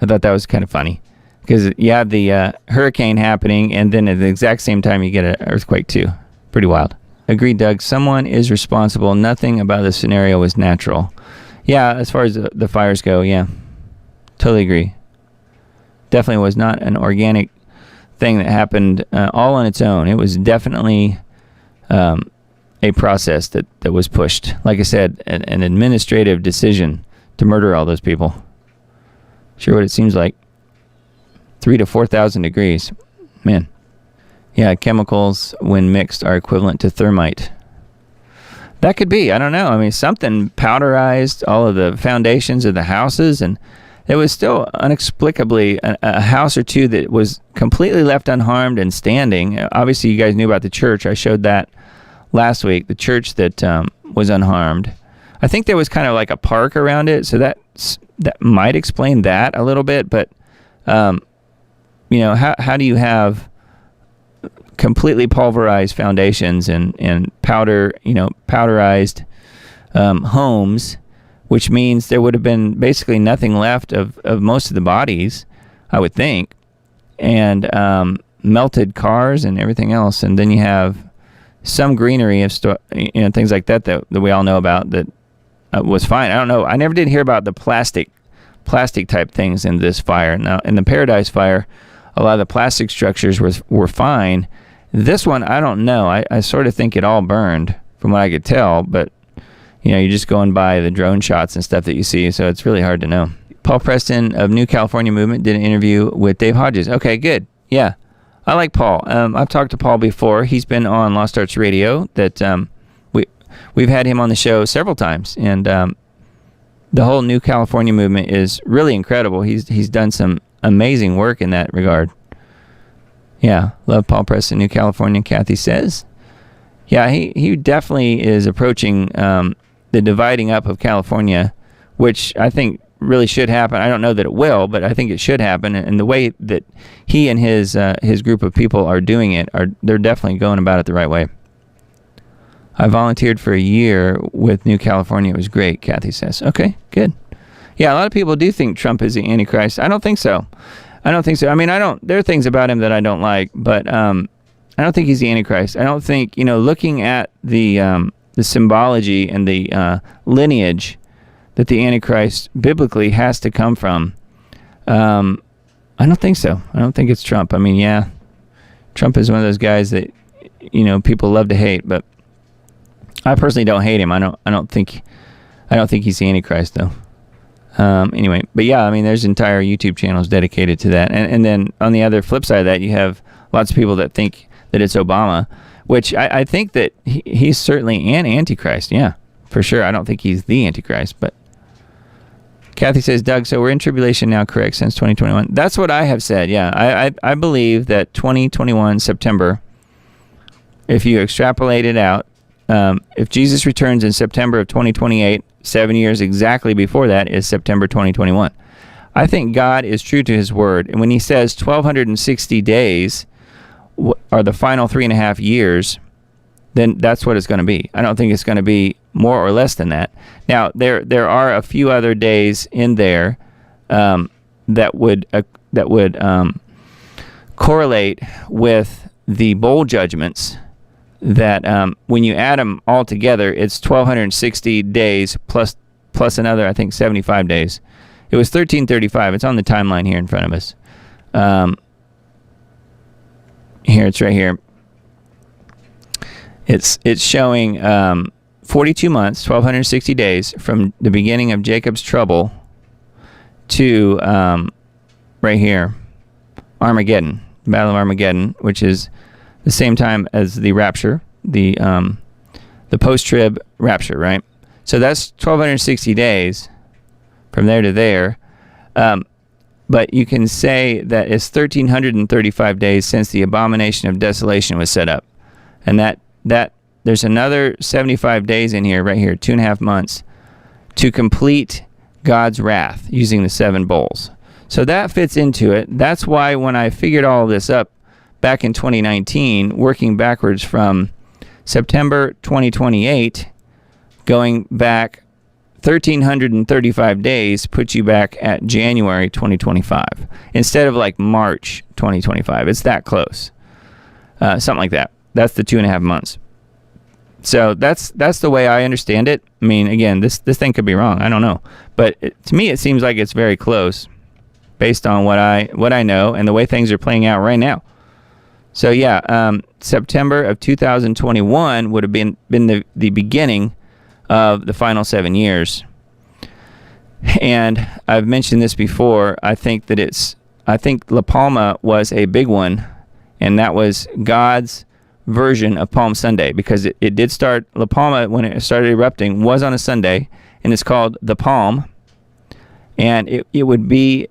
Speaker 1: I thought that was kind of funny because you have the hurricane happening, and then at the exact same time you get an earthquake too. Pretty wild. Agreed, Doug. Someone is responsible. Nothing about the scenario was natural. Yeah, as far as the fires go, yeah, totally agree. Definitely was not an organic thing that happened all on its own. It was definitely a process that was pushed. Like I said, an administrative decision to murder all those people. Sure what it seems like. 3,000 to 4,000 degrees. Man. Yeah, chemicals when mixed are equivalent to thermite. That could be. I don't know. I mean, something powderized all of the foundations of the houses, and it was still inexplicably a house or two that was completely left unharmed and standing. Obviously, you guys knew about the church. I showed that last week, the church that was unharmed. I think there was kind of like a park around it, so that might explain that a little bit. But how do you have completely pulverized foundations and powderized homes, which means there would have been basically nothing left of most of the bodies, I would think, and melted cars and everything else, and then you have some greenery of things like that we all know about that was fine. I don't know. I never did hear about the plastic type things in this fire. Now, in the Paradise Fire, a lot of the plastic structures were fine. This one, I don't know. I sort of think it all burned from what I could tell, but you're just going by the drone shots and stuff that you see, so it's really hard to know. Paul Preston of New California Movement did an interview with Dave Hodges. Okay, good. Yeah, I like Paul. I've talked to Paul before. He's been on Lost Arts Radio. That we've had him on the show several times, and the whole New California Movement is really incredible. He's done some amazing work in that regard. Yeah, love Paul Preston, New California, Kathy says. Yeah, he definitely is approaching the dividing up of California, which I think really should happen. I don't know that it will, but I think it should happen. And the way that he and his group of people are doing it, they're definitely going about it the right way. I volunteered for a year with New California. It was great, Kathy says. Okay, good. Yeah, a lot of people do think Trump is the Antichrist. I don't think so. I mean, there are things about him that I don't like, but I don't think he's the Antichrist. I don't think, looking at the symbology and the lineage that the Antichrist biblically has to come from, I don't think so. I don't think it's Trump. I mean, yeah, Trump is one of those guys that, people love to hate, but I personally don't hate him. I don't think he's the Antichrist, though. Anyway, but yeah, I mean, there's entire YouTube channels dedicated to that. And then on the other flip side of that, you have lots of people that think that it's Obama, which I think that he's certainly an Antichrist. Yeah, for sure. I don't think he's the Antichrist, but Kathy says, Doug, so we're in tribulation now, correct, since 2021? That's what I have said, yeah. I believe that 2021, September, if you extrapolate it out, if Jesus returns in September of 2028, 7 years exactly before that is September 2021. I think God is true to his word. And when he says 1,260 days are the final 3.5 years, then that's what it's going to be. I don't think it's going to be more or less than that. Now, there are a few other days in there that would correlate with the bowl judgments that when you add them all together, it's 1,260 days plus another, I think, 75 days. It was 1335. It's on the timeline here in front of us. Here, it's right here. It's showing 42 months, 1,260 days from the beginning of Jacob's trouble to right here, Armageddon, Battle of Armageddon, which is the same time as the rapture, the post-trib rapture, right? So that's 1,260 days from there to there. But you can say that it's 1,335 days since the abomination of desolation was set up. And that there's another 75 days in here, right here, 2.5 months, to complete God's wrath using the 7 bowls. So that fits into it. That's why when I figured all of this up back in 2019, working backwards from September 2028, going back 1,335 days puts you back at January 2025 instead of like March 2025. It's that close. Something like that. That's the 2.5 months. So that's the way I understand it. I mean, again, this thing could be wrong. I don't know. But to me, it seems like it's very close based on what I know and the way things are playing out right now. So yeah, September of 2021 would have been the beginning of the final 7 years. And I've mentioned this before. I think La Palma was a big one, and that was God's version of Palm Sunday, because it did start, La Palma, when it started erupting, was on a Sunday, and it's called the Palm, and it would be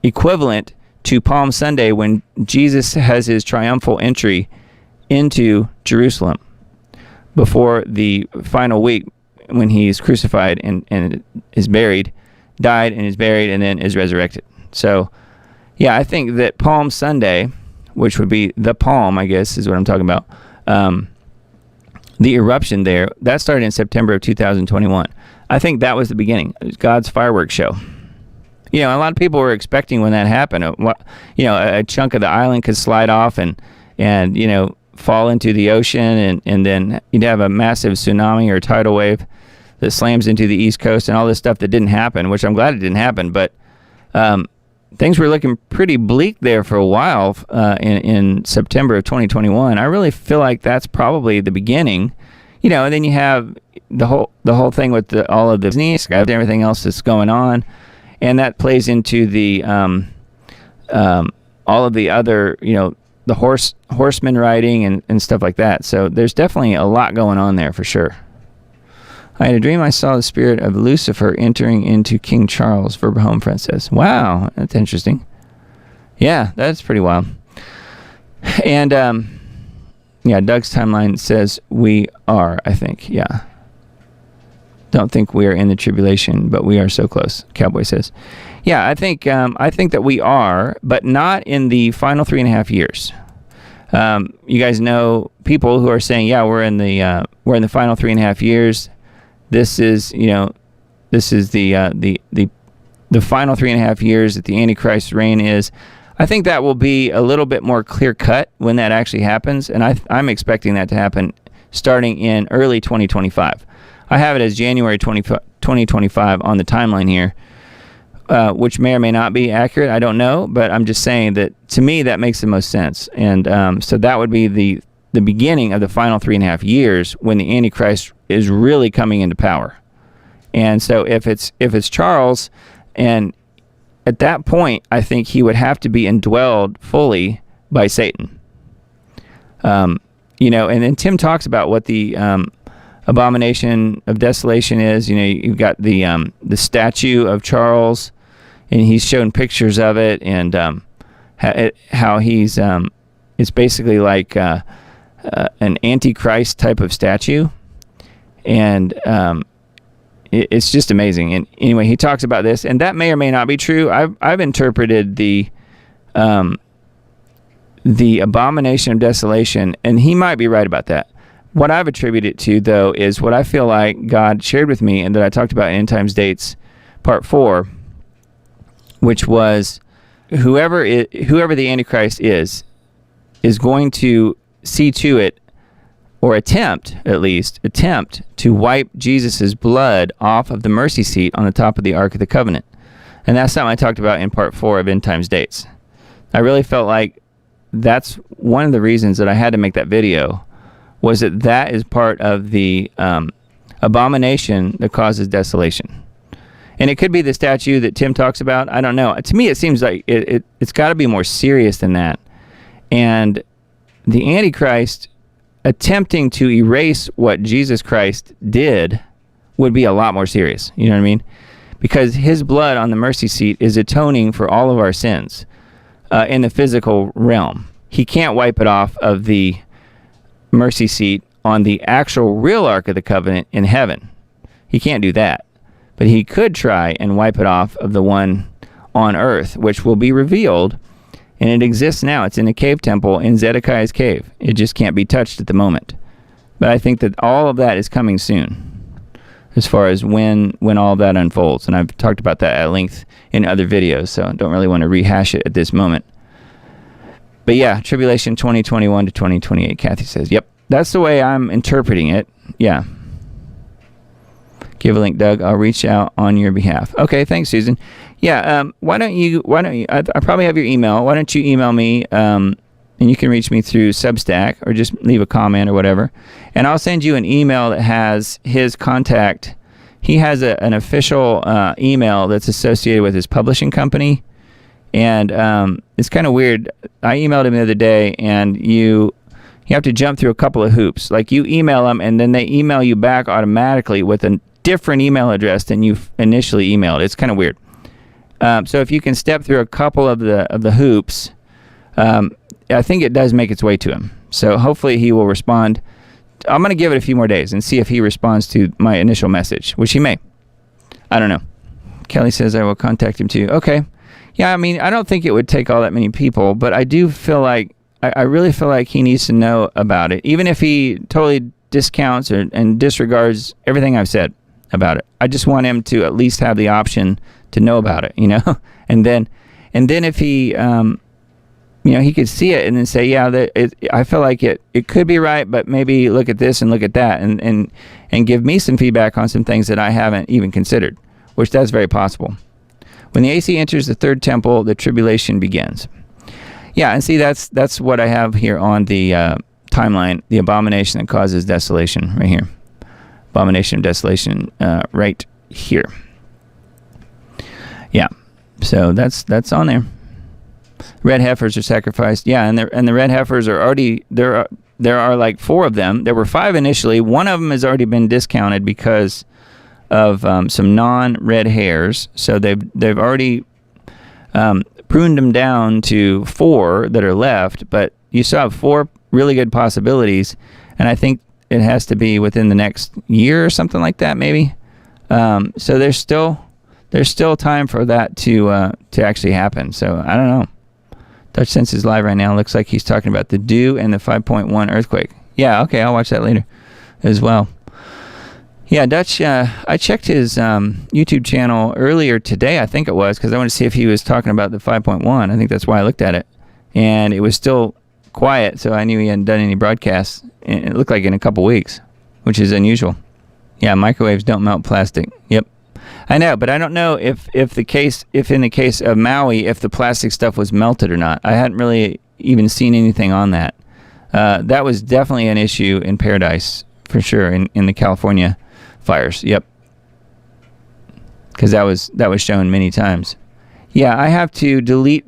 Speaker 1: equivalent to Palm Sunday when Jesus has his triumphal entry into Jerusalem before the final week when he's crucified and is buried, died and is buried, and then is resurrected. So yeah, I think that Palm Sunday, which would be the Palm, I guess is what I'm talking about, the eruption there, that started in September of 2021. I think that was the beginning. It was God's fireworks show. A lot of people were expecting when that happened, a chunk of the island could slide off and fall into the ocean, and then you'd have a massive tsunami or tidal wave that slams into the East Coast and all this stuff that didn't happen, which I'm glad it didn't happen. But things were looking pretty bleak there for a while in September of 2021. I really feel like that's probably the beginning, and then you have the whole thing with all of the Disney, everything else that's going on, and that plays into the all of the other, the horseman riding and stuff like that. So there's definitely a lot going on there for sure. I had a dream I saw the spirit of Lucifer entering into King Charles, Verba Home Friend says. Wow, that's interesting. Yeah, that's pretty wild. And Doug's timeline says we are, I think. Yeah. Don't think we are in the tribulation, but we are so close, Cowboy says. Yeah, I think that we are, but not in the final 3.5 years. You guys know people who are saying, yeah, we're in the final 3.5 years. This is the final 3.5 years that the Antichrist's reign is. I think that will be a little bit more clear cut when that actually happens, and I'm expecting that to happen starting in early 2025. I have it as January 2025 on the timeline here, which may or may not be accurate. I don't know, but I'm just saying that to me that makes the most sense. And so that would be the beginning of the final 3.5 years when the Antichrist is really coming into power. And so if it's Charles, and at that point, I think he would have to be indwelled fully by Satan. And then Tim talks about what the abomination of desolation is. You've got the statue of Charles, and he's shown pictures of it, and how he's it's basically like an antichrist type of statue, and it's just amazing. And anyway, he talks about this, and that may or may not be true. I've interpreted the abomination of desolation, and he might be right about that. What I've attributed it to, though, is what I feel like God shared with me, and that I talked about in End Times Dates, Part 4, which was whoever the Antichrist is going to see to it, or attempt to wipe Jesus' blood off of the mercy seat on the top of the Ark of the Covenant. And that's something I talked about in Part 4 of End Times Dates. I really felt like that's one of the reasons that I had to make that video, was that is part of the abomination that causes desolation. And it could be the statue that Tim talks about. I don't know. To me, it seems like it's got to be more serious than that. And the Antichrist attempting to erase what Jesus Christ did would be a lot more serious. You know what I mean? Because his blood on the mercy seat is atoning for all of our sins in the physical realm. He can't wipe it off of the mercy seat on the actual real Ark of the Covenant in heaven. He can't do that. But he could try and wipe it off of the one on earth, which will be revealed, and it exists now. It's in a cave temple in Zedekiah's cave. It just can't be touched at the moment. But I think that all of that is coming soon, as far as when all of that unfolds. And I've talked about that at length in other videos, so I don't really want to rehash it at this moment. But yeah, tribulation 2021 to 2028, Kathy says. Yep, that's the way I'm interpreting it. Yeah. Give a link, Doug. I'll reach out on your behalf. Okay, thanks, Susan. Yeah, why don't you, I probably have your email. Why don't you email me and you can reach me through Substack or just leave a comment or whatever. And I'll send you an email that has his contact. He has an official email that's associated with his publishing company. And it's kind of weird. I emailed him the other day, and you have to jump through a couple of hoops. Like, you email them, and then they email you back automatically with a different email address than you initially emailed. It's kind of weird. So if you can step through a couple of the hoops, I think it does make its way to him. So hopefully he will respond. I'm going to give it a few more days and see if he responds to my initial message, which he may. I don't know. Kelly says I will contact him too. Okay. Yeah, I mean, I don't think it would take all that many people, but I do feel like, I really feel like he needs to know about it, even if he totally discounts and disregards everything I've said about it. I just want him to at least have the option to know about it, and then if he, he could see it and then say, yeah, I feel like it could be right, but maybe look at this and look at that, and give me some feedback on some things that I haven't even considered, which that's very possible. When the AC enters the third temple, the tribulation begins. Yeah, and see, that's what I have here on the timeline, the abomination that causes desolation, right here. Abomination of desolation, right here. Yeah, so that's on there. Red heifers are sacrificed. Yeah, and the red heifers are already there. There are like 4 of them. There were 5 initially. One of them has already been discounted because of some non-red hairs. So they've already pruned them down to 4 that are left. But you still have 4 really good possibilities, and I think it has to be within the next year or something like that, maybe. So there's still time for that to actually happen. So I don't know. Dutch Sense is live right now. Looks like he's talking about the dew and the 5.1 earthquake. Yeah, okay, I'll watch that later as well. Yeah, Dutch, I checked his YouTube channel earlier today, I think it was, because I wanted to see if he was talking about the 5.1. I think that's why I looked at it. And it was still quiet, so I knew he hadn't done any broadcasts. And it looked like in a couple weeks, which is unusual. Yeah, microwaves don't melt plastic. Yep. I know, but I don't know if in the case of Maui, if the plastic stuff was melted or not. I hadn't really even seen anything on that. That was definitely an issue in Paradise, for sure, in the California fires. Yep. Because that was shown many times. Yeah, I have to delete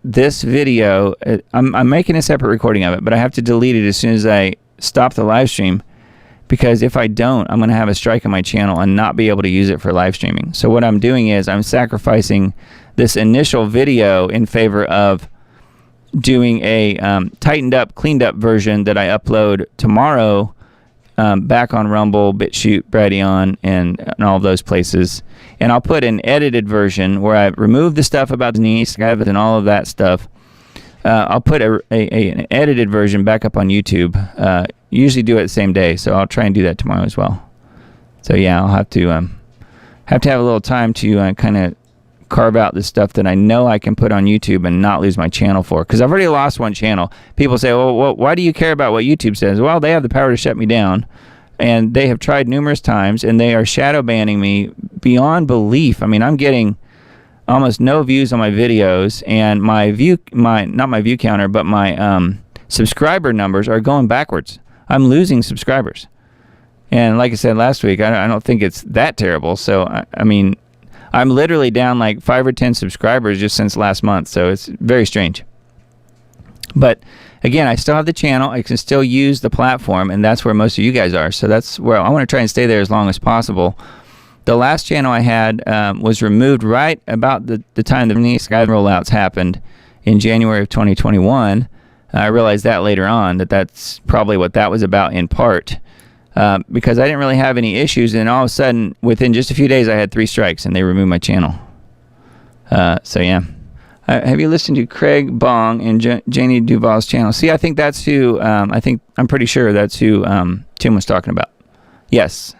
Speaker 1: this video. I'm making a separate recording of it, but I have to delete it as soon as I stop the live stream, because if I don't, I'm going to have a strike on my channel and not be able to use it for live streaming. So what I'm doing is I'm sacrificing this initial video in favor of doing a tightened up, cleaned up version that I upload tomorrow back on Rumble, BitChute, Bradion, and all those places. And I'll put an edited version where I remove the stuff about Denise and all of that stuff. I'll put an edited version back up on YouTube. Usually do it the same day, so I'll try and do that tomorrow as well. So yeah, I'll have to have a little time to kind of carve out the stuff that I know I can put on YouTube and not lose my channel for, because I've already lost one channel. People say, well, why do you care about what YouTube says? Well, they have the power to shut me down, and they have tried numerous times, and they are shadow banning me beyond belief. I mean, I'm getting almost no views on my videos, and not my view counter, but my subscriber numbers are going backwards. I'm losing subscribers. And like I said last week, I don't think it's that terrible. So, I mean, I'm literally down like 5 or 10 subscribers just since last month. So it's very strange. But again, I still have the channel. I can still use the platform, and that's where most of you guys are. So that's where I want to try and stay there as long as possible. The last channel I had was removed right about the time the Sky rollouts happened in January of 2021. I realized that later on that's probably what that was about in part, because I didn't really have any issues, and all of a sudden, within just a few days, I had 3 strikes, and they removed my channel. So yeah. Have you listened to Craig Bong and Janie Duvall's channel? See, I think that's who, I'm pretty sure that's who Tim was talking about. Yes,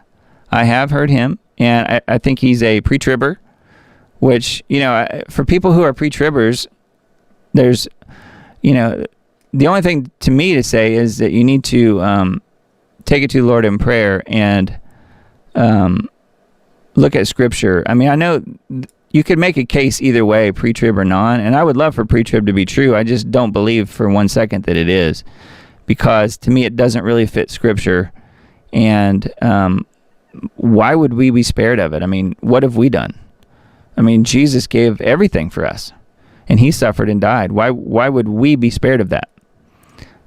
Speaker 1: I have heard him, and I think he's a pre-tribber, which, for people who are pre-tribbers, there's, the only thing to me to say is that you need to take it to the Lord in prayer and look at Scripture. I mean, I know you could make a case either way, pre-trib or non, and I would love for pre-trib to be true. I just don't believe for 1 second that it is, because to me it doesn't really fit Scripture. And why would we be spared of it? I mean, what have we done? I mean, Jesus gave everything for us, and he suffered and died. Why would we be spared of that?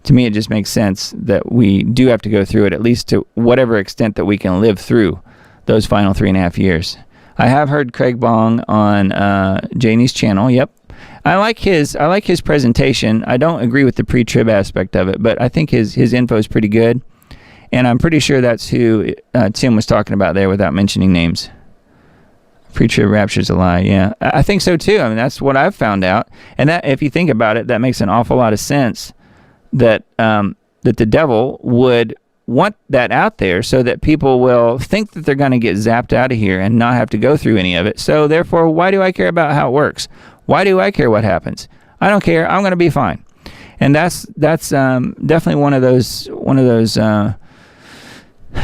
Speaker 1: To me, it just makes sense that we do have to go through it, at least to whatever extent that we can live through those final 3.5 years. I have heard Craig Bong on Janie's channel. Yep. I like his presentation. I don't agree with the pre-trib aspect of it, but I think his info is pretty good. And I'm pretty sure that's who Tim was talking about there without mentioning names. Pre-trib rapture's a lie. Yeah, I think so too. I mean, that's what I've found out. And that, if you think about it, that makes an awful lot of sense that that the devil would want that out there so that people will think that they're going to get zapped out of here and not have to go through any of it. So therefore, why do I care about how it works? Why do I care what happens? I don't care. I'm going to be fine. And that's definitely one of those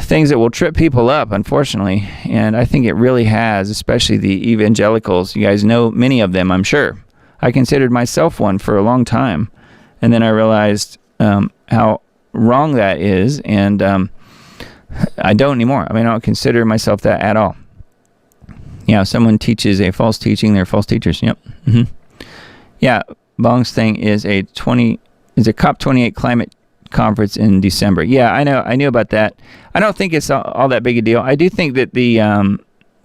Speaker 1: things that will trip people up, unfortunately. And I think it really has, especially the evangelicals. You guys know many of them, I'm sure. I considered myself one for a long time. And then I realized how wrong that is. And I don't anymore. I mean, I don't consider myself that at all. Yeah, if someone teaches a false teaching, they're false teachers. Yep. Mm-hmm. Yeah, Bong's thing is a COP28 climate conference in December. Yeah, I know. I knew about that. I don't think it's all that big a deal. I do think that the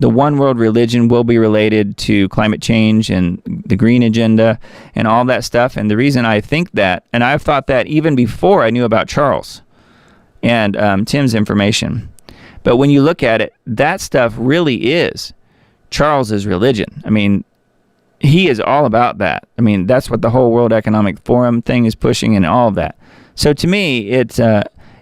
Speaker 1: one world religion will be related to climate change and the green agenda and all that stuff. And the reason I think that, and I've thought that even before I knew about Charles and Tim's information. But when you look at it, that stuff really is Charles's religion. I mean, he is all about that. I mean, that's what the whole World Economic Forum thing is pushing and all of that. So to me, it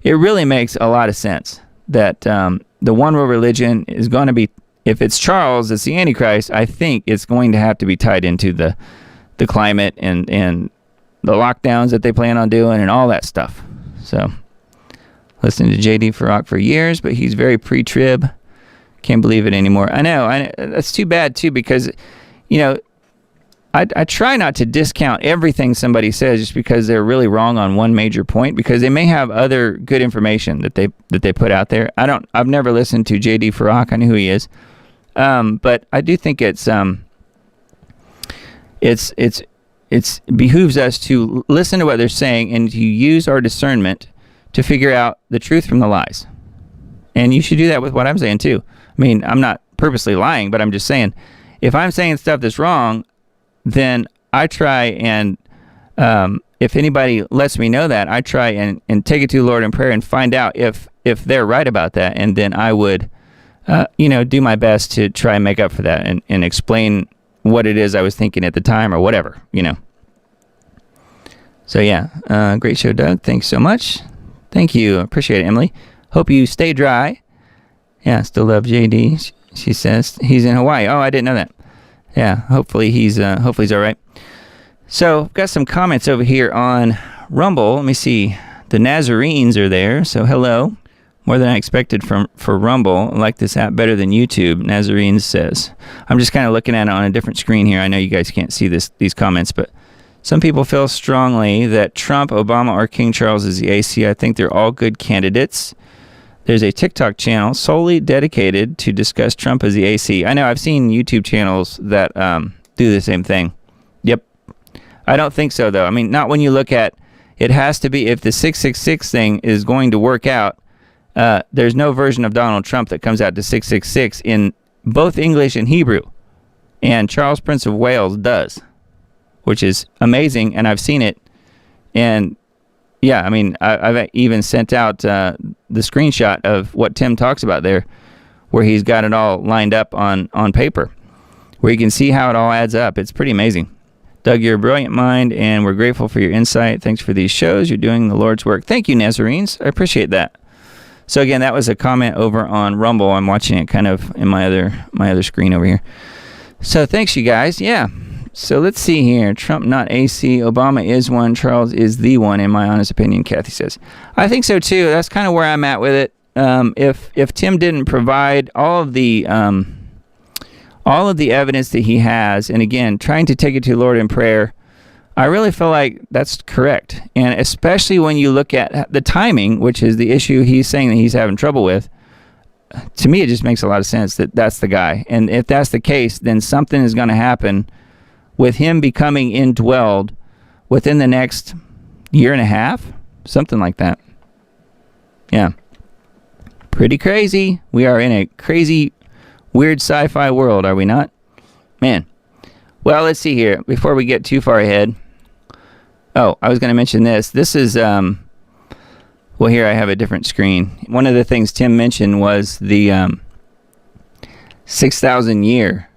Speaker 1: really makes a lot of sense that the one world religion is going to be, if it's Charles, it's the Antichrist. I think it's going to have to be tied into the climate and the lockdowns that they plan on doing and all that stuff. So listening to JD Farrakh for years, but he's very pre-trib. Can't believe it anymore. I know. That's too bad too, because I try not to discount everything somebody says just because they're really wrong on one major point, because they may have other good information that they put out there. I've never listened to JD Farrakh. I know who he is. But I do think it behooves us to listen to what they're saying and to use our discernment to figure out the truth from the lies. And you should do that with what I'm saying too. I mean, I'm not purposely lying, but I'm just saying, if I'm saying stuff that's wrong, then I try and, if anybody lets me know that, I try and take it to the Lord in prayer and find out if they're right about that. And then I would, do my best to try and make up for that and explain what it is I was thinking at the time or whatever, So yeah, great show, Doug. Thanks so much. Thank you. Appreciate it, Emily. Hope you stay dry. Yeah, still love JD. She says he's in Hawaii. Oh, I didn't know that. Yeah, hopefully he's all right. So, got some comments over here on Rumble. Let me see. The Nazarenes are there. So, hello. More than I expected for Rumble. I like this app better than YouTube, Nazarenes says. I'm just kind of looking at it on a different screen here. I know you guys can't see these comments, but some people feel strongly that Trump, Obama, or King Charles is the AC. I think they're all good candidates. There's a TikTok channel solely dedicated to discuss Trump as the AC. I know I've seen YouTube channels that do the same thing. Yep. I don't think so, though. I mean, not when you look at, it has to be, if the 666 thing is going to work out, there's no version of Donald Trump that comes out to 666 in both English and Hebrew. And Charles, Prince of Wales does, which is amazing, and I've seen it. And yeah, I mean, I've even sent out the screenshot of what Tim talks about there, where he's got it all lined up on paper, where you can see how it all adds up. It's pretty amazing. Doug, you're a brilliant mind, and we're grateful for your insight. Thanks for these shows. You're doing the Lord's work. Thank you, Nazarenes. I appreciate that. So again, that was a comment over on Rumble. I'm watching it kind of in my other screen over here. So thanks, you guys. Yeah. So let's see here. Trump not AC. Obama is one. Charles is the one, in my honest opinion, Kathy says. I think so, too. That's kind of where I'm at with it. If Tim didn't provide all of the all of the evidence that he has, and again, trying to take it to the Lord in prayer, I really feel like that's correct. And especially when you look at the timing, which is the issue he's saying that he's having trouble with, to me, it just makes a lot of sense that that's the guy. And if that's the case, then something is going to happen with him becoming indwelled within the next year and a half, something like that. Yeah. Pretty crazy. We are in a crazy, weird sci-fi world, are we not? Man. Well, let's see here. Before we get too far ahead. Oh, I was going to mention this. This is, well, here I have a different screen. One of the things Tim mentioned was the 6,000 year.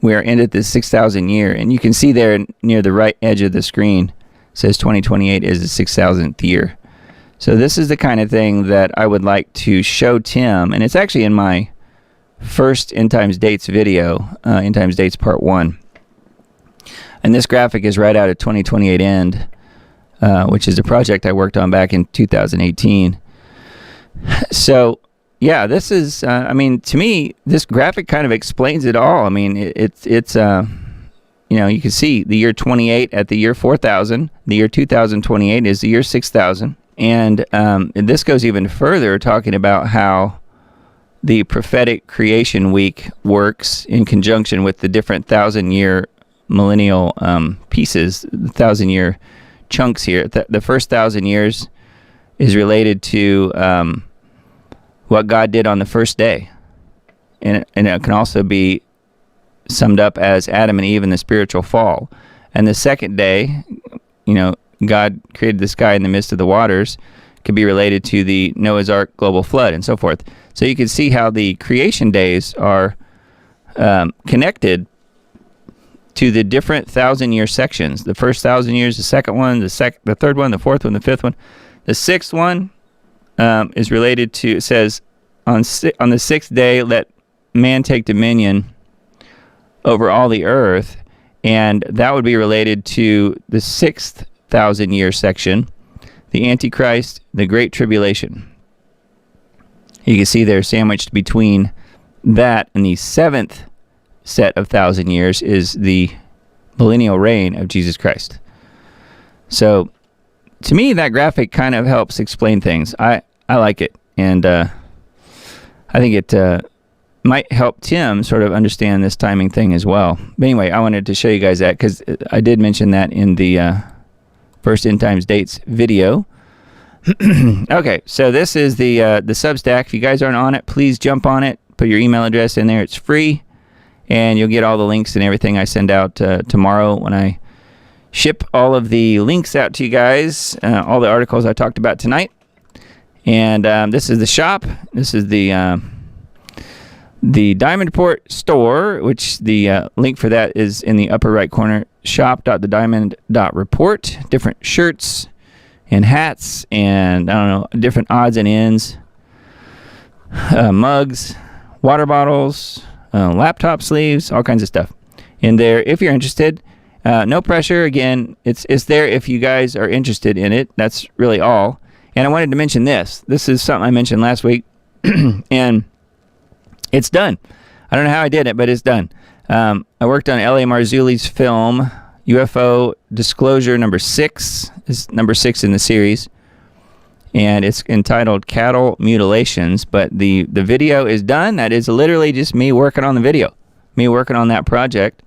Speaker 1: We are ended the 6,000 year. And you can see there near the right edge of the screen, it says 2028 is the 6,000th year. So this is the kind of thing that I would like to show Tim, and it's actually in my first End Times Dates video, End Times Dates Part 1. And this graphic is right out of 2028 End, which is a project I worked on back in 2018. So, yeah, this is, I mean, to me, this graphic kind of explains it all. I mean, it's you know, you can see the year 28 at the year 4,000. The year 2028 is the year 6,000. And this goes even further, talking about how the prophetic creation week works in conjunction with the different 1,000-year millennial pieces, the 1,000-year chunks here. The first 1,000 years is related to what God did on the first day. And it can also be summed up as Adam and Eve in the spiritual fall. And the second day, you know, God created the sky in the midst of the waters, could be related to the Noah's Ark global flood and so forth. So you can see how the creation days are connected to the different 1,000-year sections. The first 1,000 years, the second one, the third one, the fourth one, the fifth one. The sixth one is related to, it says, on the sixth day, let man take dominion over all the earth. And that would be related to the 6,000-year section, the Antichrist, the Great Tribulation. You can see there sandwiched between that and the seventh set of 1,000 years is the millennial reign of Jesus Christ. So, to me, that graphic kind of helps explain things. I like it, and I think it might help Tim sort of understand this timing thing as well. But anyway, I wanted to show you guys that because I did mention that in the first End Times Dates video. Okay, so this is the Substack. If you guys aren't on it, please jump on it. Put your email address in there. It's free, and you'll get all the links and everything I send out tomorrow when I ship all of the links out to you guys, all the articles I talked about tonight. And this is the shop. This is the Diamond Report store, which the link for that is in the upper right corner, shop.thediamond.report. Different shirts and hats and, I don't know, different odds and ends, mugs, water bottles, laptop sleeves, all kinds of stuff in there. If you're interested, no pressure. Again, it's there if you guys are interested in it. That's really all. And I wanted to mention this. This is something I mentioned last week, and it's done. I don't know how I did it, but it's done. I worked on L.A. Marzulli's film, UFO Disclosure number 6. Is number 6 in the series. And it's entitled Cattle Mutilations. But the video is done. That is literally just me working on the video. Me working on that project.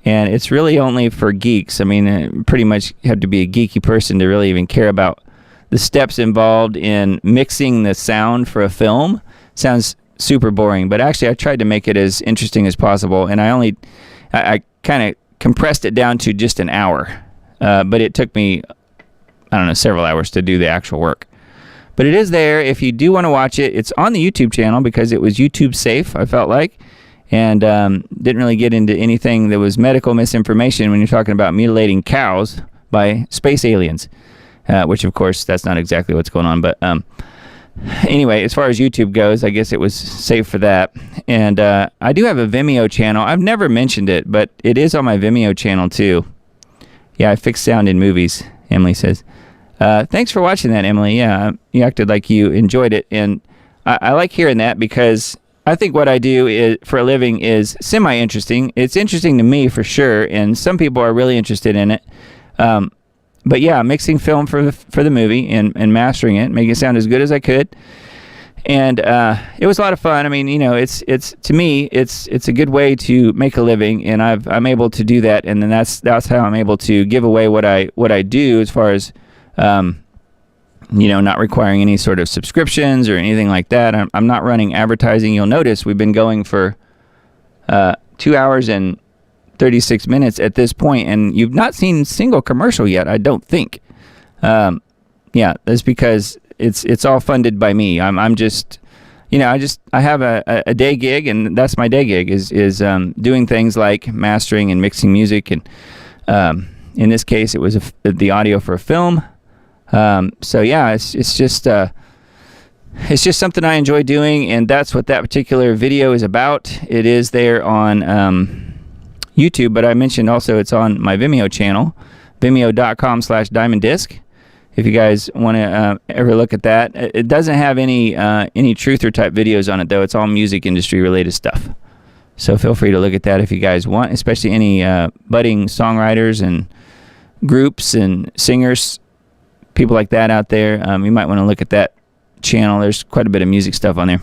Speaker 1: And it's really only for geeks. I mean, pretty much you have to be a geeky person to really even care about the steps involved in mixing the sound for a film. Sounds super boring, but actually I tried to make it as interesting as possible, and I kind of compressed it down to just an hour, but it took me, I don't know, several hours to do the actual work. But it is there if you do want to watch it. It's on the YouTube channel because it was YouTube safe, I felt like, and didn't really get into anything that was medical misinformation when you're talking about mutilating cows by space aliens, which of course that's not exactly what's going on, but anyway, as far as YouTube goes, I guess it was safe for that. And I do have a Vimeo channel. I've never mentioned it, but it is on my Vimeo channel too. Yeah, I fix sound in movies, Emily says. Thanks for watching that, Emily. Yeah, you acted like you enjoyed it. And I like hearing that because I think what I do is, for a living is semi-interesting. It's interesting to me for sure, and some people are really interested in it. But yeah, mixing film for the movie and mastering it, making it sound as good as I could. And it was a lot of fun. I mean, it's to me, it's a good way to make a living, and I'm able to do that, and then that's how I'm able to give away what I do, as far as not requiring any sort of subscriptions or anything like that. I'm not running advertising. You'll notice we've been going for 2 hours and 36 minutes at this point, and you've not seen a single commercial yet, I don't think. Yeah, that's because it's all funded by me. I'm just, I have a day gig, and that's my day gig is doing things like mastering and mixing music, and in this case, it was the audio for a film. So yeah, it's just something I enjoy doing, and that's what that particular video is about. It is there on YouTube, but I mentioned also it's on my Vimeo channel, vimeo.com/diamonddisc. If you guys want to ever look at that, it doesn't have any truther type videos on it though. It's all music industry related stuff. So feel free to look at that if you guys want, especially any budding songwriters and groups and singers, people like that out there. You might want to look at that channel. There's quite a bit of music stuff on there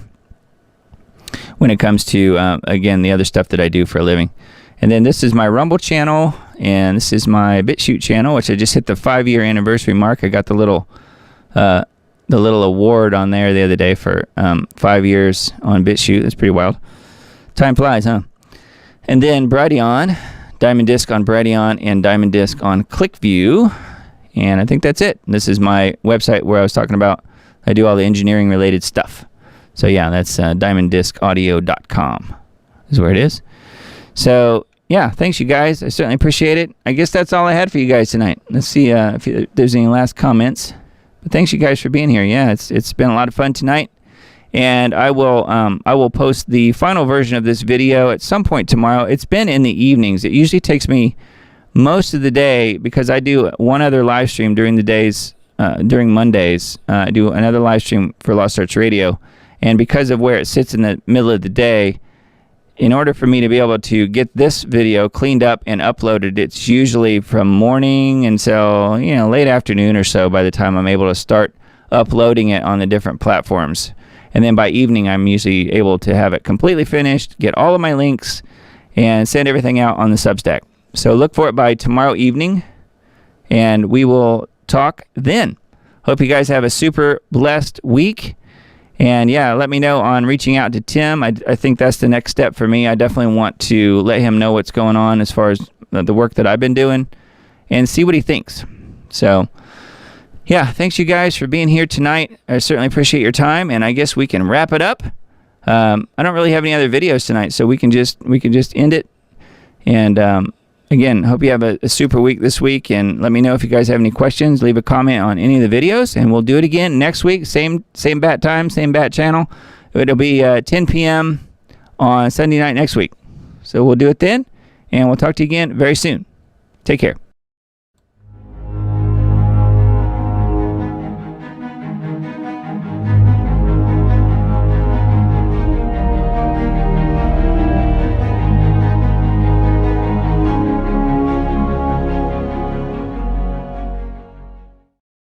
Speaker 1: when it comes to again, the other stuff that I do for a living. And then this is my Rumble channel, and this is my BitChute channel, which I just hit the 5-year anniversary mark. I got the little award on there the other day for 5 years on BitChute. That's pretty wild. Time flies, huh? And then Brighteon, Diamond Disc on Brighteon, and Diamond Disc on ClickView. And I think that's it. This is my website where I was talking about. I do all the engineering related stuff. So yeah, that's diamonddiscaudio.com is where it is. So yeah, thanks you guys. I certainly appreciate it. I guess that's all I had for you guys tonight. Let's see if there's any last comments. But thanks you guys for being here. Yeah, it's been a lot of fun tonight. And I will post the final version of this video at some point tomorrow. It's been in the evenings. It usually takes me most of the day because I do one other live stream during the days, during Mondays. I do another live stream for Lost Arts Radio. And because of where it sits in the middle of the day, in order for me to be able to get this video cleaned up and uploaded, it's usually from morning until, late afternoon or so by the time I'm able to start uploading it on the different platforms. And then by evening, I'm usually able to have it completely finished, get all of my links, and send everything out on the Substack. So look for it by tomorrow evening, and we will talk then. Hope you guys have a super blessed week. And yeah, let me know on reaching out to Tim. I think that's the next step for me. I definitely want to let him know what's going on as far as the work that I've been doing and see what he thinks. So yeah, thanks you guys for being here tonight. I certainly appreciate your time, and I guess we can wrap it up. I don't really have any other videos tonight, so we can just end it. And again, hope you have a super week this week, and let me know if you guys have any questions. Leave a comment on any of the videos, and we'll do it again next week. Same bat time, same bat channel. It'll be 10 p.m. on Sunday night next week. So we'll do it then, and we'll talk to you again very soon. Take care.